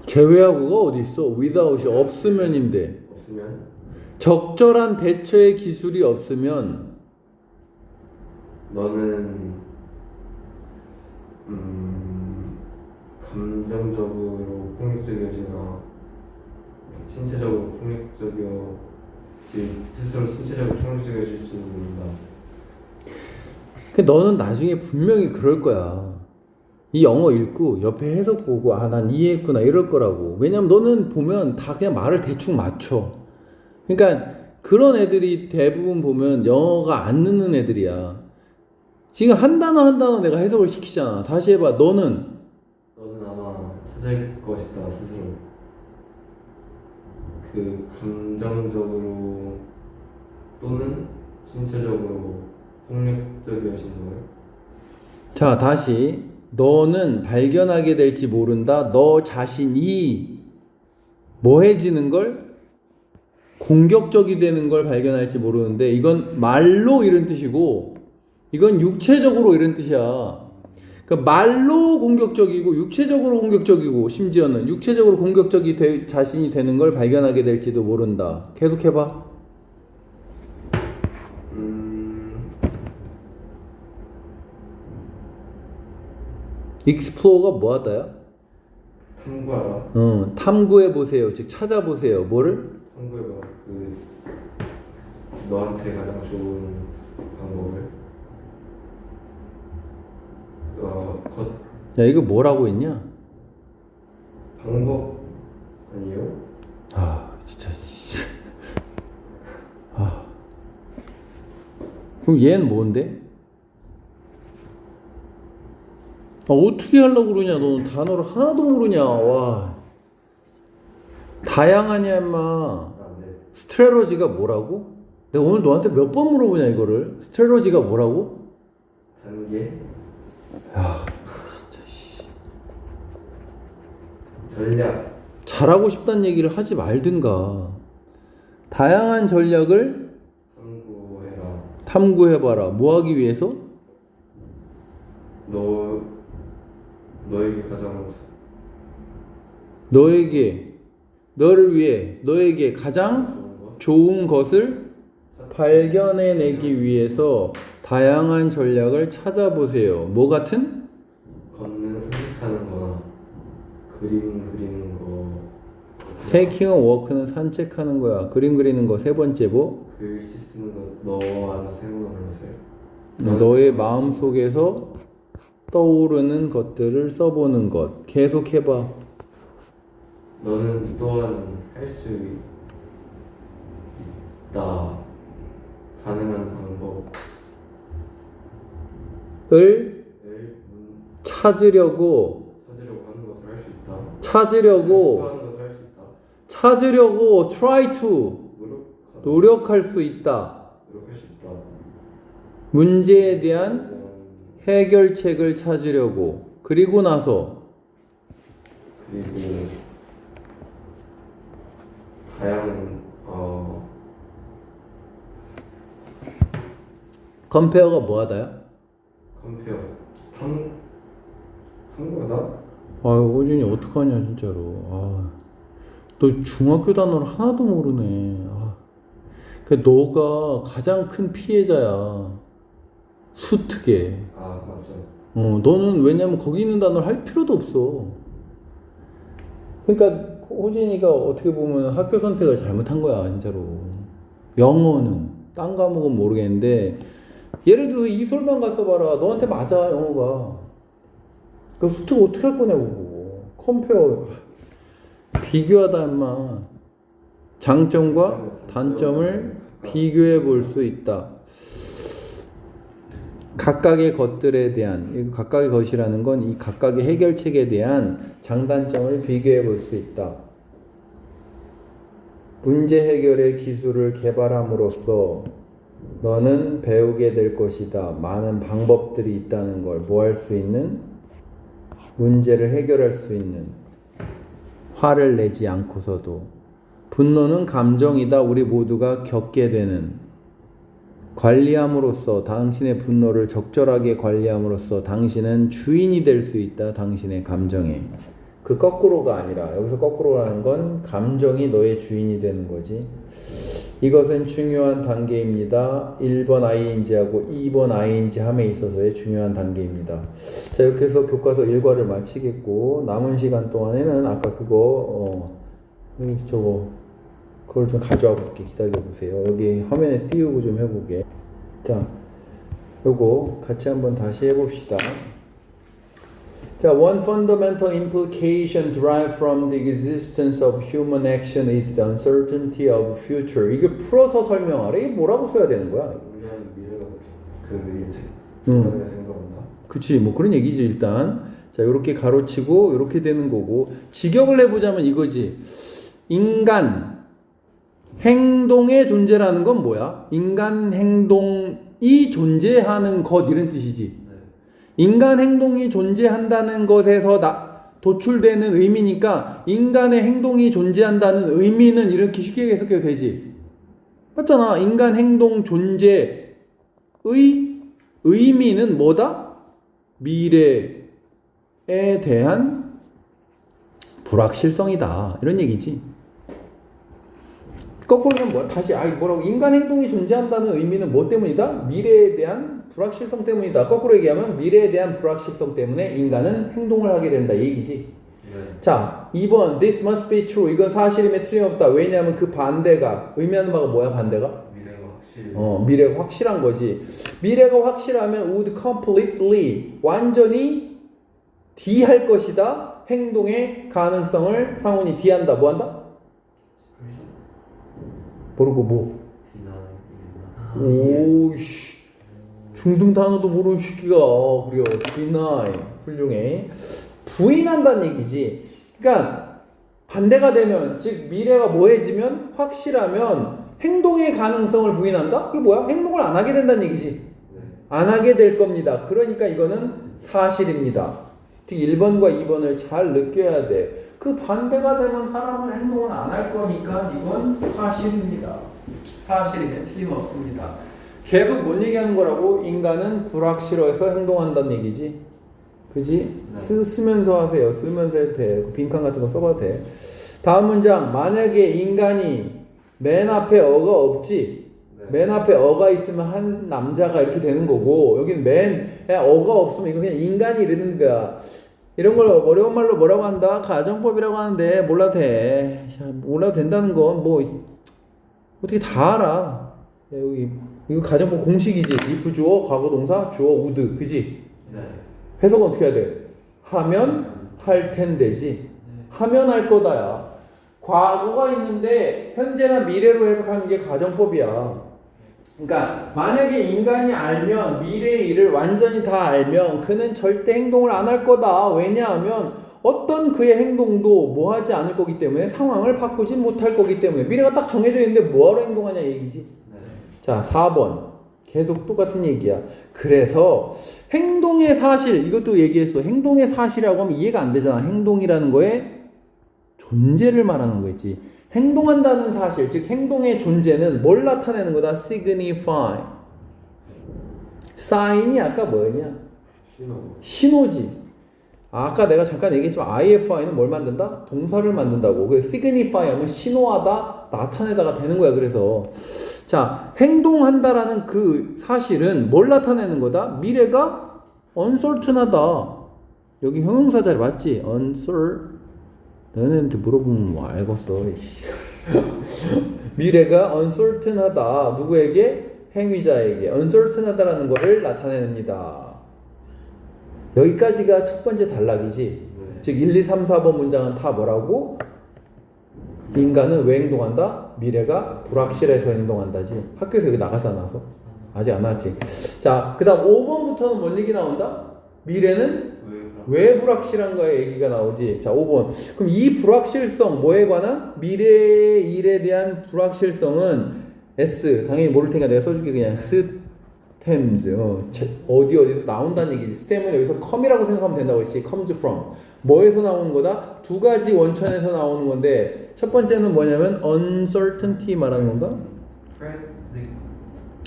제외하고가 어디 있어? without이 없으면인데. 없으면 적절한 대처의 기술이 없으면 너는 감정적으로 폭력적이어지거나 신체적으로 스스로 신체적으로 폭력적이어질지도 모른다. 너는 나중에 분명히 그럴 거야. 이 영어 읽고 옆에 해석 보고 아 난 이해했구나 이럴 거라고. 왜냐면 너는 보면 다 그냥 말을 대충 맞춰. 그러니까 그런 애들이 대부분 보면 영어가 안 느는 애들이야. 지금 한 단어 내가 해석을 시키잖아. 다시 해봐. 너는 아마 찾을 것이다 스스로. 그 감정적으로 또는 신체적으로 폭력적이어진 걸. 자 다시 너는 발견하게 될지 모른다. 너 자신이 뭐해지는 걸 공격적이 되는 걸 발견할지 모르는데 이건 말로 이런 뜻이고 이건 육체적으로 이런 뜻이야. 그러니까 말로 공격적이고 육체적으로 공격적이고 심지어는 육체적으로 공격적이 자신이 되는 걸 발견하게 될지도 모른다. 계속해봐. explore가 뭐하다야? 탐구하라. 탐구해보세요. 즉 찾아보세요. 뭐를? 탐구해봐. 너한테 가장 좋은 방법을. 야 이거 뭐라고 했냐? 방법 아니에요? 아 진짜. 그럼 얘는 뭔데? 어떻게 하려고 그러냐? 너는 단어를 하나도 모르냐? 와. 다양하냐 임마. 아, 네. 스트레러지가 뭐라고? 내가 오늘 너한테 몇 번 물어보냐 이거를? 스트레러지가 뭐라고? 단계. 야, 전략. 잘하고 싶다는 얘기를 하지 말든가. 다양한 전략을 탐구해봐라. 뭐 하기 위해서? 너에게 가장 너를 위해 너에게 가장 좋은 것을 발견해내기 위해서 다양한 전략을 찾아보세요. 뭐 같은? 걷는, 산책하는 거나 그림 그리는 거. Taking a walk는 산책하는 거야. 그림 그리는 거 세 번째 뭐? 글씨 쓰는 거. 너와 생각나는 것을. 너의 마음 속에서 떠오르는 것들을 써보는 것. 계속 해봐. 너는 또한 할 수 있다. 가능한 방법을 찾으려고 하는 것을 할 수 있다. 찾으려고 try to 노력할 수 있다. 문제에 대한 해결책을 찾으려고. 그리고 나서 다양한 compare가 뭐하다야? 컴페어 탐구하다? 아 호준이 어떡하냐 진짜로. 너 중학교 단어를 하나도 모르네. 그러니까 너가 가장 큰 피해자야. 수특에. 맞죠. 너는 왜냐면 거기 있는 단어를 할 필요도 없어. 그러니까 호진이가 어떻게 보면 학교 선택을 잘못한 거야, 진짜로. 영어는 딴 과목은 모르겠는데 예를 들어서 이솔만 갔어 봐라. 너한테 맞아, 영어가. 그 수특 어떻게 할 거냐고. 컴페어 비교하다 임마. 장점과 단점을 비교해 볼 수 있다. 각각의 것들에 대한, 각각의 것이라는 건 이 각각의 해결책에 대한 장단점을 비교해 볼 수 있다. 문제 해결의 기술을 개발함으로써 너는 배우게 될 것이다. 많은 방법들이 있다는 걸 뭐 할 수 있는? 문제를 해결할 수 있는. 화를 내지 않고서도. 분노는 감정이다. 우리 모두가 겪게 되는. 관리함으로써 당신의 분노를 적절하게 관리함으로써 당신은 주인이 될 수 있다. 당신의 감정에. 그 거꾸로가 아니라 여기서 거꾸로라는 건 감정이 너의 주인이 되는 거지. 이것은 중요한 단계입니다. 1번 ing하고 2번 ing 함에 있어서의 중요한 단계입니다. 자, 이렇게 해서 교과서 1과를 마치겠고 남은 시간 동안에는 아까 그거 그걸 좀 가져와 볼게. 기다려 보세요. 여기 화면에 띄우고 좀 해보게. 자, 요거 같이 한번 다시 해봅시다. 자, one fundamental implication derived from the existence of human action is the uncertainty of future. 이게 풀어서 설명하래. 이게 뭐라고 써야 되는 거야? 우리는 미래가 그 예측 불가능한 생각한다. 그치, 뭐 그런 얘기지 일단. 자, 요렇게 가로치고 요렇게 되는 거고 직역을 해보자면 이거지. 인간 행동의 존재라는 건 뭐야? 인간 행동이 존재하는 것 이런 뜻이지. 인간 행동이 존재한다는 것에서 도출되는 의미니까 인간의 행동이 존재한다는 의미는 이렇게 쉽게 해석해도 되지. 맞잖아. 인간 행동 존재의 의미는 뭐다? 미래에 대한 불확실성이다. 이런 얘기지. 거꾸로는 뭐야? 다시 뭐라고? 인간 행동이 존재한다는 의미는 뭐 때문이다? 미래에 대한 불확실성 때문이다. 거꾸로 얘기하면 미래에 대한 불확실성 때문에 인간은 행동을 하게 된다. 이 얘기지. 네. 자, 2번 This must be true. 이건 사실임에 틀림없다. 왜냐하면 그 반대가 의미하는 바가 뭐야? 반대가? 미래가 확실. 미래가 확실한 거지. 미래가 확실하면 would completely 완전히 D할 것이다. 행동의 가능성을 상훈이 D한다. 뭐 한다? 모르고 뭐? 오이씨. 중등 단어도 모르는 새끼가 그래요. deny 훌륭해. 부인한다는 얘기지. 그러니까 반대가 되면 즉 미래가 뭐해지면 확실하면 행동의 가능성을 부인한다? 이게 뭐야? 행동을 안 하게 된다는 얘기지. 네. 안 하게 될 겁니다. 그러니까 이거는 사실입니다. 즉 1번과 2번을 잘 느껴야 돼. 그 반대가 되면 사람은 행동을 안 할 거니까 이건 사실입니다. 사실이면 틀림없습니다. 계속 뭔 얘기하는 거라고? 인간은 불확실해서 행동한다는 얘기지. 그지? 네. 쓰면서 하세요. 쓰면서 해도 돼. 빈칸 같은 거 써봐도 돼. 다음 문장. 만약에 인간이 맨 앞에 어가 없지. 네. 맨 앞에 어가 있으면 한 남자가 이렇게 되는 거고 여긴 그냥 어가 없으면 이거 그냥 인간이 이러는 거야. 이런 걸 어려운 말로 뭐라고 한다? 가정법이라고 하는데 몰라도 돼. 몰라도 된다는 건 뭐 어떻게 다 알아. 여기 이거 가정법 공식이지. if 주어, 과거 동사, 주어, would. 그지? 네. 해석은 어떻게 해야 돼? 하면 할 텐데지. 하면 할 거다야. 과거가 있는데 현재나 미래로 해석하는 게 가정법이야. 그러니까 만약에 인간이 알면 미래의 일을 완전히 다 알면 그는 절대 행동을 안 할 거다. 왜냐하면 어떤 그의 행동도 뭐 하지 않을 거기 때문에 상황을 바꾸진 못할 거기 때문에 미래가 딱 정해져 있는데 뭐하러 행동하냐 얘기지. 네. 자, 4번 계속 똑같은 얘기야. 그래서 행동의 사실 이것도 얘기했어. 행동의 사실이라고 하면 이해가 안 되잖아. 행동이라는 거에 존재를 말하는 거겠지. 행동한다는 사실, 즉 행동의 존재는 뭘 나타내는 거다? signify. sign이 아까 뭐였냐? 신호지. 아까 내가 잠깐 얘기했지만 ify는 뭘 만든다? 동사를 만든다고. 그래서 signify 하면 신호하다, 나타내다가 되는 거야. 그래서 자, 행동한다라는 그 사실은 뭘 나타내는 거다? 미래가 uncertain하다. 여기 형용사 자리 맞지? uncertain. 너네한테 물어보면 뭐 알겠어. 이씨. 미래가 uncertain하다. 누구에게? 행위자에게. uncertain하다라는 것을 나타냅니다. 여기까지가 첫 번째 단락이지. 네. 즉 1, 2, 3, 4번 문장은 다 뭐라고? 인간은 왜 행동한다? 미래가 불확실해서 행동한다지. 학교에서 여기 나가서 안 나와서? 아직 안 나왔지. 자, 그 다음 5번부터는 뭔 얘기 나온다? 미래는 왜 불확실한가의 얘기가 나오지. 자, 5번. 그럼 이 불확실성 뭐에 관한? 미래의 일에 대한 불확실성은 S. 당연히 모를 테니까 내가 써줄게. 그냥 stems. 어디서 나온다는 얘기지. stem은 여기서 come이라고 생각하면 된다고 했지. comes from. 뭐에서 나오는 거다? 두 가지 원천에서 나오는 건데 첫 번째는 뭐냐면 uncertainty 말하는 건가?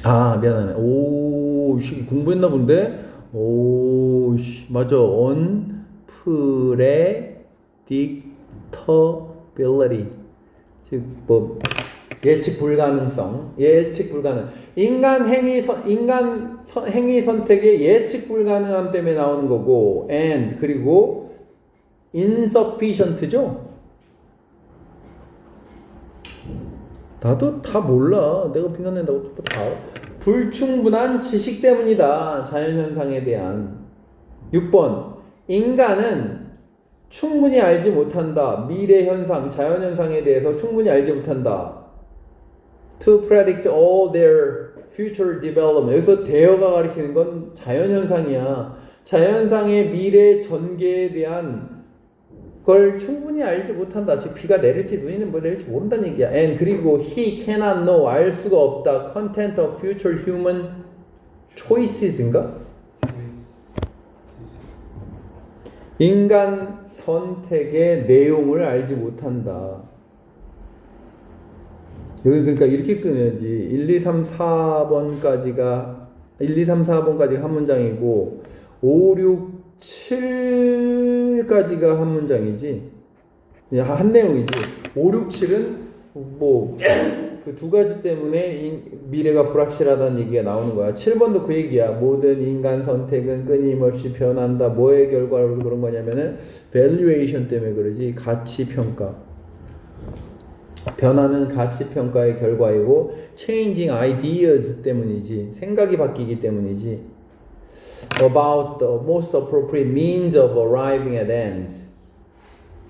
아, 미안하네. 오, 이 새끼 공부했나 본데? 오, 씨, 맞아. unpredictability. 즉, 뭐, 예측 불가능성. 예측 불가능. 인간 행위 선택의 예측 불가능함 때문에 나오는 거고, and, 그리고 insufficient죠? 나도 다 몰라. 내가 빙간 낸다고 다 알아. 불충분한 지식 때문이다. 자연현상에 대한. 6번. 인간은 충분히 알지 못한다. 미래현상, 자연현상에 대해서 충분히 알지 못한다. To predict all their future development. 여기서 대여가 가리키는 건 자연현상이야. 자연현상의 미래 전개에 대한 걸 충분히 알지 못한다. 즉 비가 내릴지 눈이 뭐 내릴지 모른다는 얘기야. And 그리고 he cannot know. 알 수가 없다. Content of future human choices인가? 인간 선택의 내용을 알지 못한다. 여기 그러니까 이렇게 끊어야지. 1, 2, 3, 4번까지가 1, 2, 3, 4번까지가 한 문장이고 5, 6, 7까지가 한 문장이지. 한 내용이지. 5, 6, 7은 뭐 그 두 가지 때문에 미래가 불확실하다는 얘기가 나오는 거야. 7번도 그 얘기야. 모든 인간 선택은 끊임없이 변한다. 뭐의 결과로 그런 거냐면은 valuation 때문에 그러지. 가치 평가. 변하는 가치 평가의 결과이고 changing ideas 때문이지. 생각이 바뀌기 때문이지. About the most appropriate means of arriving at ends.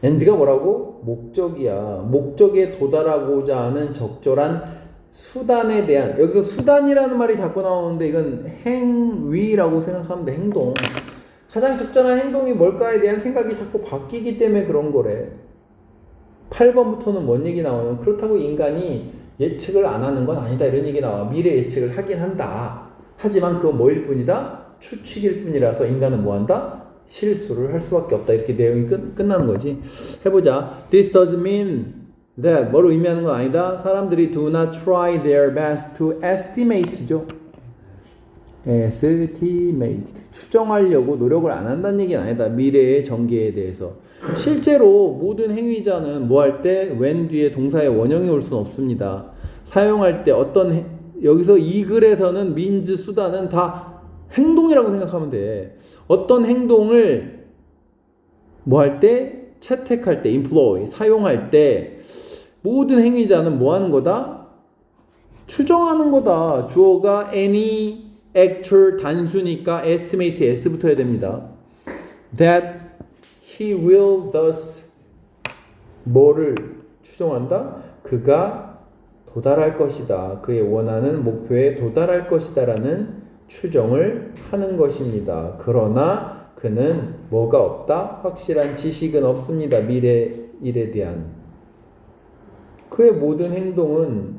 ends가 뭐라고? 목적이야. 목적에 도달하고자 하는 적절한 수단에 대한. 여기서 수단이라는 말이 자꾸 나오는데 이건 행위라고 생각하면 돼. 행동. 가장 적절한 행동이 뭘까에 대한 생각이 자꾸 바뀌기 때문에 그런 거래. 8번부터는 뭔 얘기 나오냐면 그렇다고 인간이 예측을 안 하는 건 아니다. 이런 얘기 나와. 미래 예측을 하긴 한다. 하지만 그건 뭐일 뿐이다? 추측일 뿐이라서 인간은 뭐한다? 실수를 할 수밖에 없다. 이렇게 내용이 끝나는 거지. 해보자. This doesn't mean that. 뭘 의미하는 건 아니다. 사람들이 do not try their best to estimate죠. estimate. 추정하려고 노력을 안 한다는 얘기는 아니다. 미래의 전개에 대해서. 실제로 모든 행위자는 뭐 할 때 when 뒤에 동사의 원형이 올 수는 없습니다. 사용할 때 어떤 여기서 이 글에서는 means 수단은 다 행동이라고 생각하면 돼. 어떤 행동을 뭐 할 때? 채택할 때, employ, 사용할 때 모든 행위자는 뭐 하는 거다? 추정하는 거다. 주어가 any, actual, 단수니까 estimate, s 붙어야 됩니다. That he will thus 뭐를 추정한다? 그가 도달할 것이다. 그의 원하는 목표에 도달할 것이다 라는 추정을 하는 것입니다. 그러나 그는 뭐가 없다? 확실한 지식은 없습니다. 미래 일에 대한. 그의 모든 행동은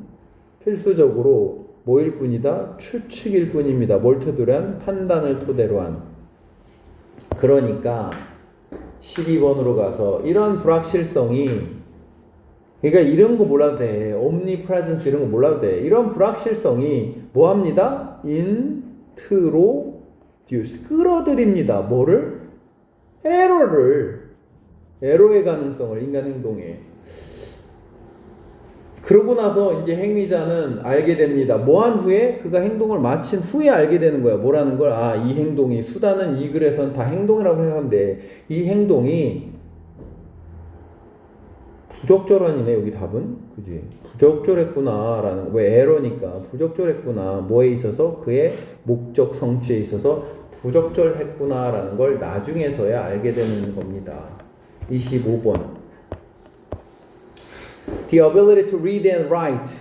필수적으로 뭐일 뿐이다? 추측일 뿐입니다. 뭘 토대로 한? 판단을 토대로 한. 그러니까 12번으로 가서 이런 불확실성이, 그러니까 이런 거 몰라도 돼. omnipresence 이런 거 몰라도 돼. 이런 불확실성이 뭐 합니다? introduce, 끌어들입니다. 뭐를? 에러의 가능성을 인간 행동에. 그러고 나서 이제 행위자는 알게 됩니다. 뭐 한 후에? 그가 행동을 마친 후에 알게 되는 거야. 뭐라는 걸? 아, 이 행동이, 수단은 이 글에서는 다 행동이라고 생각하면 돼. 이 행동이 부적절한이네, 여기 답은. 그지? 부적절했구나, 라는, 왜 에러니까. 부적절했구나. 뭐에 있어서? 그의 목적 성취에 있어서 부적절했구나, 라는 걸 나중에서야 알게 되는 겁니다. 25번. The ability to read and write.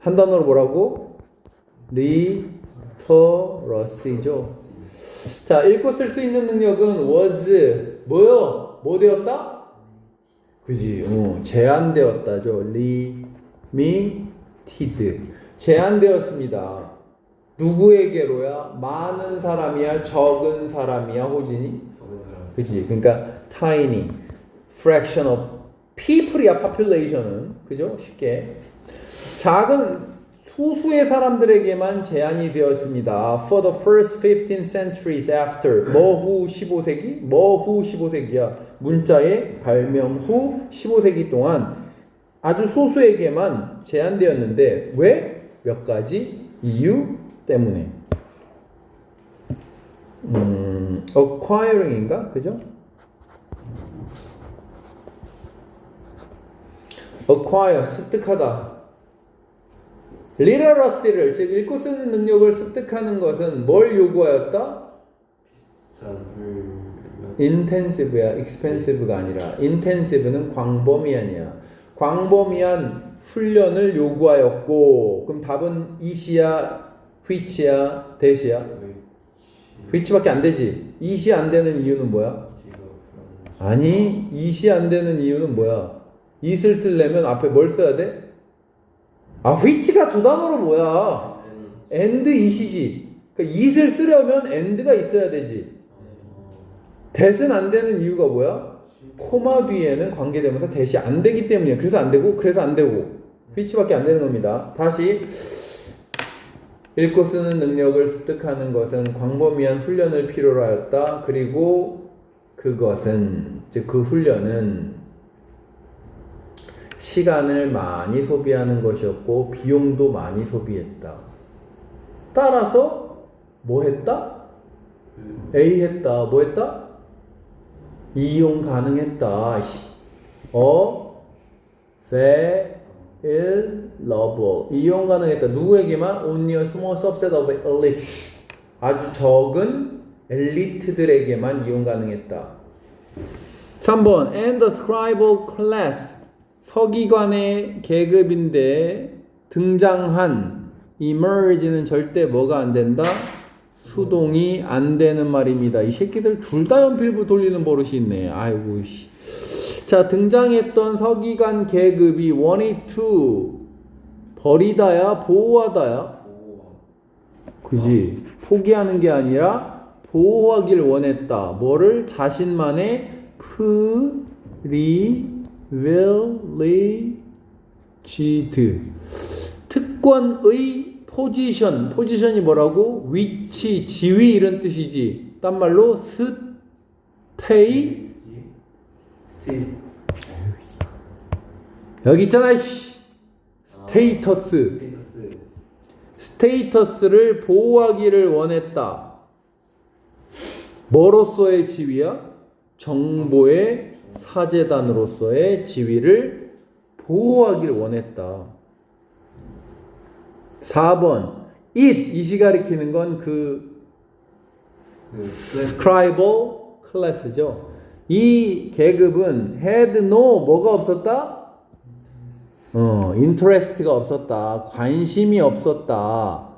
한 단어로 뭐라고? literacy죠. 자, 읽고 쓸 수 있는 능력은 was 뭐요? 뭐 되었다? 그지? 제한되었다죠. limited. 제한되었습니다. 누구에게로야? 많은 사람이야? 적은 사람이야? 호진이? 적은 사람. 그지? 그러니까 tiny fraction of people이야, population은. 그죠? 쉽게. 작은 소수의 사람들에게만 제한이 되었습니다. For the first 15 centuries after. 뭐 후 15세기? 뭐 후 15세기야. 문자의 발명 후 15세기 동안 아주 소수에게만 제한되었는데 왜? 몇 가지 이유 때문에. acquiring인가? 그죠? acquire, 습득하다. literacy를, 즉 읽고 쓰는 능력을 습득하는 것은 뭘 요구하였다? 비싼 훈련. intensive야, expensive가 아니라. intensive는 광범위한이야. 광범위한 훈련을 요구하였고, 그럼 답은 이시야, which야, that이야? which밖에 안 되지. 이시 안 되는 이유는 뭐야? 아니, 이시 안 되는 이유는 뭐야? it을 쓰려면 앞에 뭘 써야 돼? 아, which가 두 단어로 뭐야? and it이지. 그러니까 it을 쓰려면 and가 있어야 되지. that은 안 되는 이유가 뭐야? 코마 뒤에는 관계대명사 that이 안 되기 때문이야. 그래서 안 되고, 그래서 안 되고. which밖에 안 되는 겁니다. 다시. 읽고 쓰는 능력을 습득하는 것은 광범위한 훈련을 필요로 하였다. 그리고 그것은, 즉 그 훈련은 시간을 많이 소비하는 것이었고 비용도 많이 소비했다. 따라서 뭐 했다? A 했다. 뭐 했다? 이용 가능했다. available. 이용 가능했다. 누구에게만? Only a small subset of elite. 아주 적은 엘리트들에게만 이용 가능했다. 3번 and the scribal class. 서기관의 계급인데 등장한 emerge는 절대 뭐가 안 된다? 수동이 안 되는 말입니다. 이 새끼들 둘 다 연필부 돌리는 버릇이 있네. 아이고 씨. 자, 등장했던 서기관 계급이 원이 투 버리다야 보호하다야? 그지? 포기하는 게 아니라 보호하길 원했다. 뭐를? 자신만의 privileged 특권의 포지션이 뭐라고? 위치, 지위 이런 뜻이지. 딴 말로 스테이 여기 있잖아. 스테이터스를 보호하기를 원했다. 뭐로서의 지위야? 정보의 사재단으로서의 지위를 보호하기를 원했다. 4번 it이 가리키는 건 그 scribal class죠. 이 계급은 had no 뭐가 없었다? interest가 없었다. 관심이 없었다.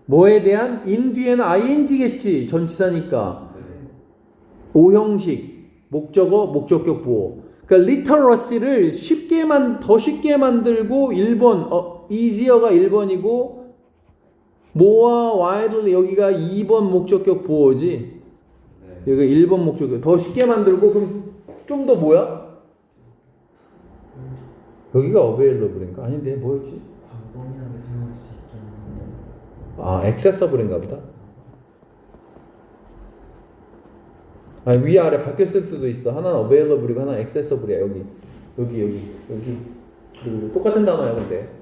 뭐에 대한? in 뒤에는 ing겠지. 전치사니까. 오형식 목적어 목적격 보호. 그러니까 literacy를 더 쉽게 만들고 1번 easier가 1번이고 more와 widely 여기가 2번 목적격 보호지. 여기가 1번 목적격. 더 쉽게 만들고 그럼 좀 더 뭐야? 여기가 available인가? 아닌데 뭐였지? 광범위하게 사용할 수 있게 하는데. accessible인가 보다. 위아래 바뀌었을 수도 있어. 하나는 available이고 하나는 accessible이야. 여기. 똑같은 단어야 근데.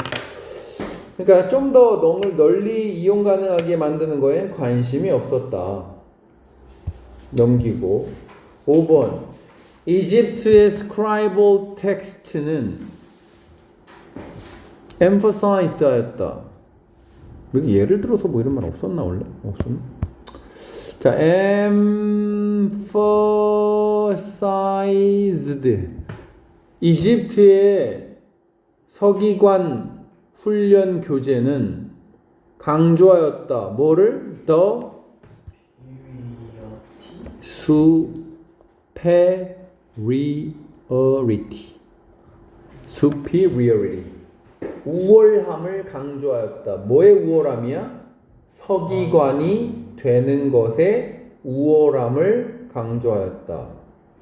그러니까 좀 더 널리 이용 가능하게 만드는 거에 관심이 없었다. 넘기고 5번 이집트의 scribal text는 emphasized 하였다. 여기 예를 들어서 뭐 이런 말 없었나 원래? 없었나? 자, emphasized 이집트의 서기관 훈련 교재는 강조하였다. 뭐를? The superiority. 우월함을 강조하였다. 뭐의 우월함이야? 서기관이 되는 것의 우월함을 강조하였다.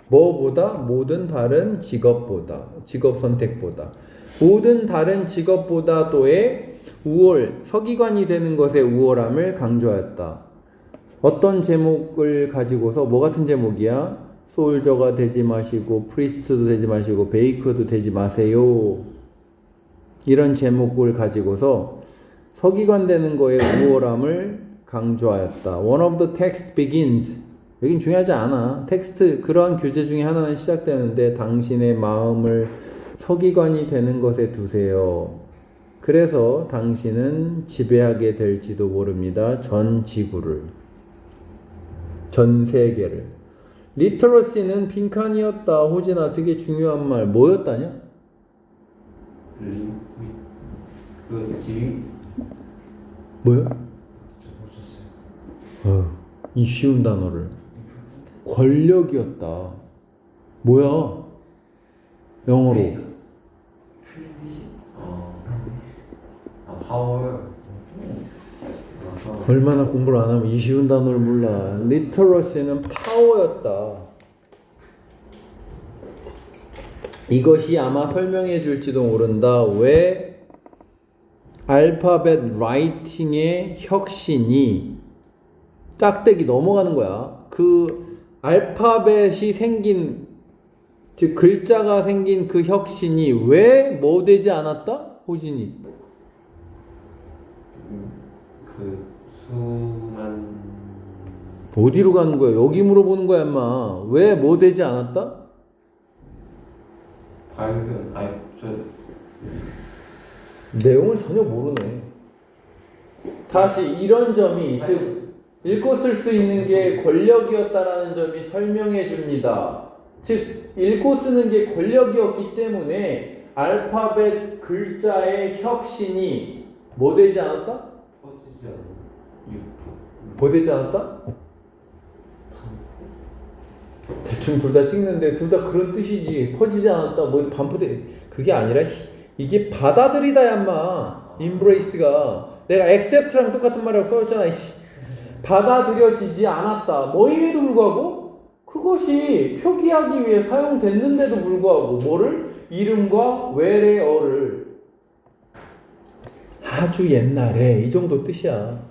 뭐보다? 모든 다른 직업보다. 직업 선택보다. 모든 다른 직업보다도의 서기관이 되는 것의 우월함을 강조하였다. 어떤 제목을 가지고서 뭐 같은 제목이야? 솔저가 되지 마시고 프리스트도 되지 마시고 베이커도 되지 마세요. 이런 제목을 가지고서 서기관 되는 거의 우월함을 강조하였다. One of the text begins. 여긴 중요하지 않아. 텍스트 그러한 교재 중에 하나는 시작되는데 당신의 마음을 서기관이 되는 것에 두세요. 그래서 당신은 지배하게 될지도 모릅니다. 전 지구를. 전 세계를. 리터러시는 빈칸이었다. 호진아 되게 중요한 말. 뭐였다냐? 그 지휘 뭐야? 이 쉬운 단어를. 권력이었다. 뭐야? 영어로. 파워. 얼마나 공부를 안 하면 이 쉬운 단어를 몰라. 리터러시는 파워였다. 이것이 아마 설명해 줄지도 모른다. 왜 알파벳 라이팅의 혁신이 짝대기 넘어가는 거야. 그 알파벳이 생긴, 즉 글자가 생긴 그 혁신이 왜 뭐 되지 않았다? 호진이. 그 수만 어디로 가는 거야? 여기 물어보는 거야, 인마. 왜 뭐 되지 않았다? 발견 저 내용을 전혀 모르네. 다시 이런 점이, 즉 읽고 쓸 수 있는 게 권력이었다라는 점이 설명해 줍니다. 즉 읽고 쓰는 게 권력이었기 때문에 알파벳 글자의 혁신이 뭐 되지 않았다? 퍼지지 않는 유포. 뭐 되지 않았다? 대충 둘 다 찍는데 둘 다 그런 뜻이지. 퍼지지 않았다. 뭐 반포대. 그게 아니라 이게 받아들이다 얌마. embrace가 내가 accept랑 똑같은 말이라고 써있잖아. 받아들여지지 않았다. 뭐임에도 불구하고 그것이 표기하기 위해 사용됐는데도 불구하고 뭐를? 이름과 where어를 아주 옛날에 이 정도 뜻이야.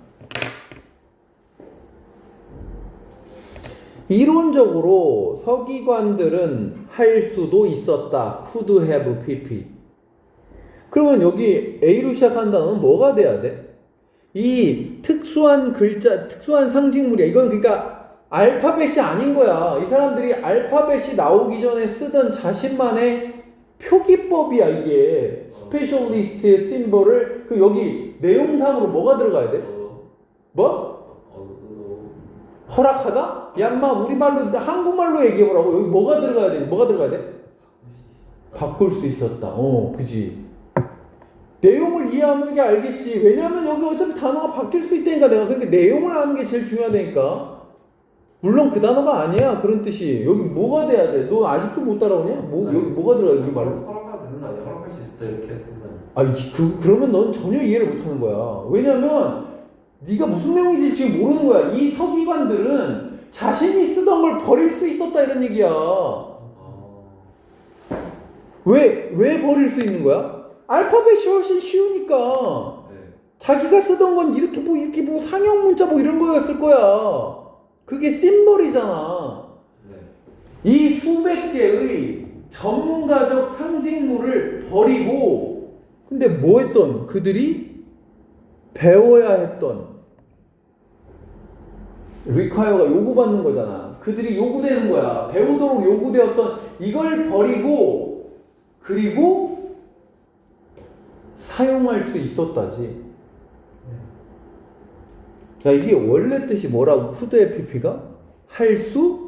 이론적으로 서기관들은 할 수도 있었다. could have pp. 그러면 여기 A로 시작한 단어는 뭐가 돼야 돼? 이 특수한 글자, 특수한 상징물이야. 이건 그러니까 알파벳이 아닌 거야. 이 사람들이 알파벳이 나오기 전에 쓰던 자신만의 표기법이야. 이게 스페셜리스트의 심볼을 그 여기 내용상으로 뭐가 들어가야 돼? 뭐? 허락하다? 얌마 우리말로 한국말로 얘기해보라고. 여기 뭐가 들어가야 돼? 뭐가 들어가야 돼? 바꿀 수 있었다. 그지. 내용을 이해하면 이게 알겠지. 왜냐면 여기 어차피 단어가 바뀔 수 있다니까. 내가 그러니까 내용을 아는 게 제일 중요하다니까. 물론 그 단어가 아니야. 그런 뜻이. 여기 뭐가 돼야 돼? 너 아직도 못 따라오냐? 여기 뭐가 들어가야 돼? 우리말로? 허락가 되는 거 아니야? 허락할 수 있을 때 이렇게 되는 거 아니 아니야? 그러면 넌 전혀 이해를 못하는 거야. 왜냐면 네가 무슨 내용인지 지금 모르는 거야. 이 서기관들은 자신이 쓰던 걸 버릴 수 있었다 이런 얘기야. 왜 버릴 수 있는 거야? 알파벳이 훨씬 쉬우니까. 네. 자기가 쓰던 건 이렇게 뭐 상형 문자 뭐 이런 거였을 거야. 그게 심볼이잖아. 네. 이 수백 개의 전문가적 상징물을 버리고 근데 뭐 했던? 그들이 배워야 했던 require가 요구받는 거잖아. 그들이 요구되는 거야. 배우도록 요구되었던 이걸 버리고 그리고 사용할 수 있었다지. 야, 이게 원래 뜻이 뭐라고? 쿠드 FP가? 할 수?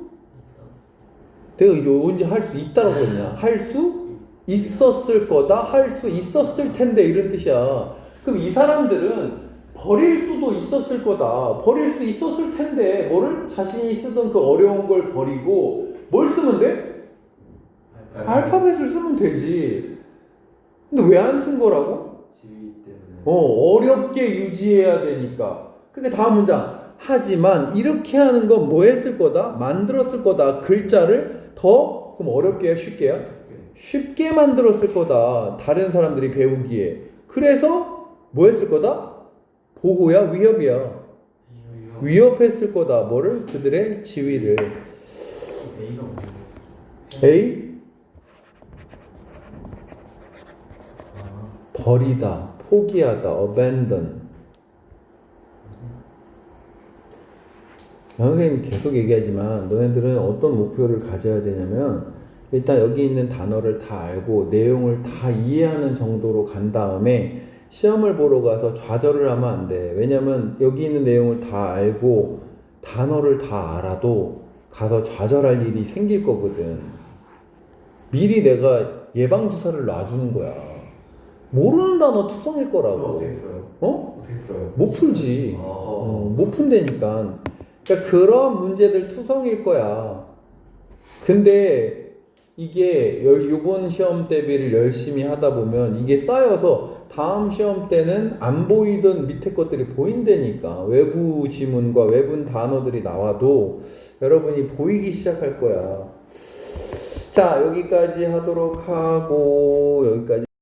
내가 이게 언제 할 수 있다라고 했냐? 할 수 있었을 거다? 할 수 있었을 텐데 이런 뜻이야. 그럼 이 사람들은 버릴 수도 있었을 거다. 버릴 수 있었을 텐데 뭐를? 자신이 쓰던 그 어려운 걸 버리고 뭘 쓰면 돼? 알파벳을 쓰면 되지. 근데 왜 안 쓴 거라고? 지위 때문에. 어렵게 유지해야 되니까. 그게 다음 문장. 하지만 이렇게 하는 건 뭐 했을 거다? 만들었을 거다. 글자를 더 그럼 어렵게 해야 쉽게야? 쉽게 만들었을 거다. 다른 사람들이 배우기에. 그래서 뭐 했을 거다? 보호야? 위협이야? 위협했을 거다. 뭐를? 그들의 지위를. A가 뭐예요? A? 아, 버리다, 포기하다, abandon. 선생님이 계속 얘기하지만 너네들은 어떤 목표를 가져야 되냐면 일단 여기 있는 단어를 다 알고 내용을 다 이해하는 정도로 간 다음에 시험을 보러 가서 좌절을 하면 안 돼. 왜냐면 여기 있는 내용을 다 알고 단어를 다 알아도 가서 좌절할 일이 생길 거거든. 미리 내가 예방주사를 놔주는 거야. 모르는 단어 투성일 거라고. 어떻게 풀어요? 어떻게 풀어요? 못 풀지. 아. 못 푼다니까. 그러니까 그런 문제들 투성일 거야. 근데 이게 이번 시험 대비를 열심히 하다 보면 이게 쌓여서 다음 시험 때는 안 보이던 밑에 것들이 보인다니까. 외부 지문과 외부 단어들이 나와도 여러분이 보이기 시작할 거야. 자, 여기까지 하도록 하고 여기까지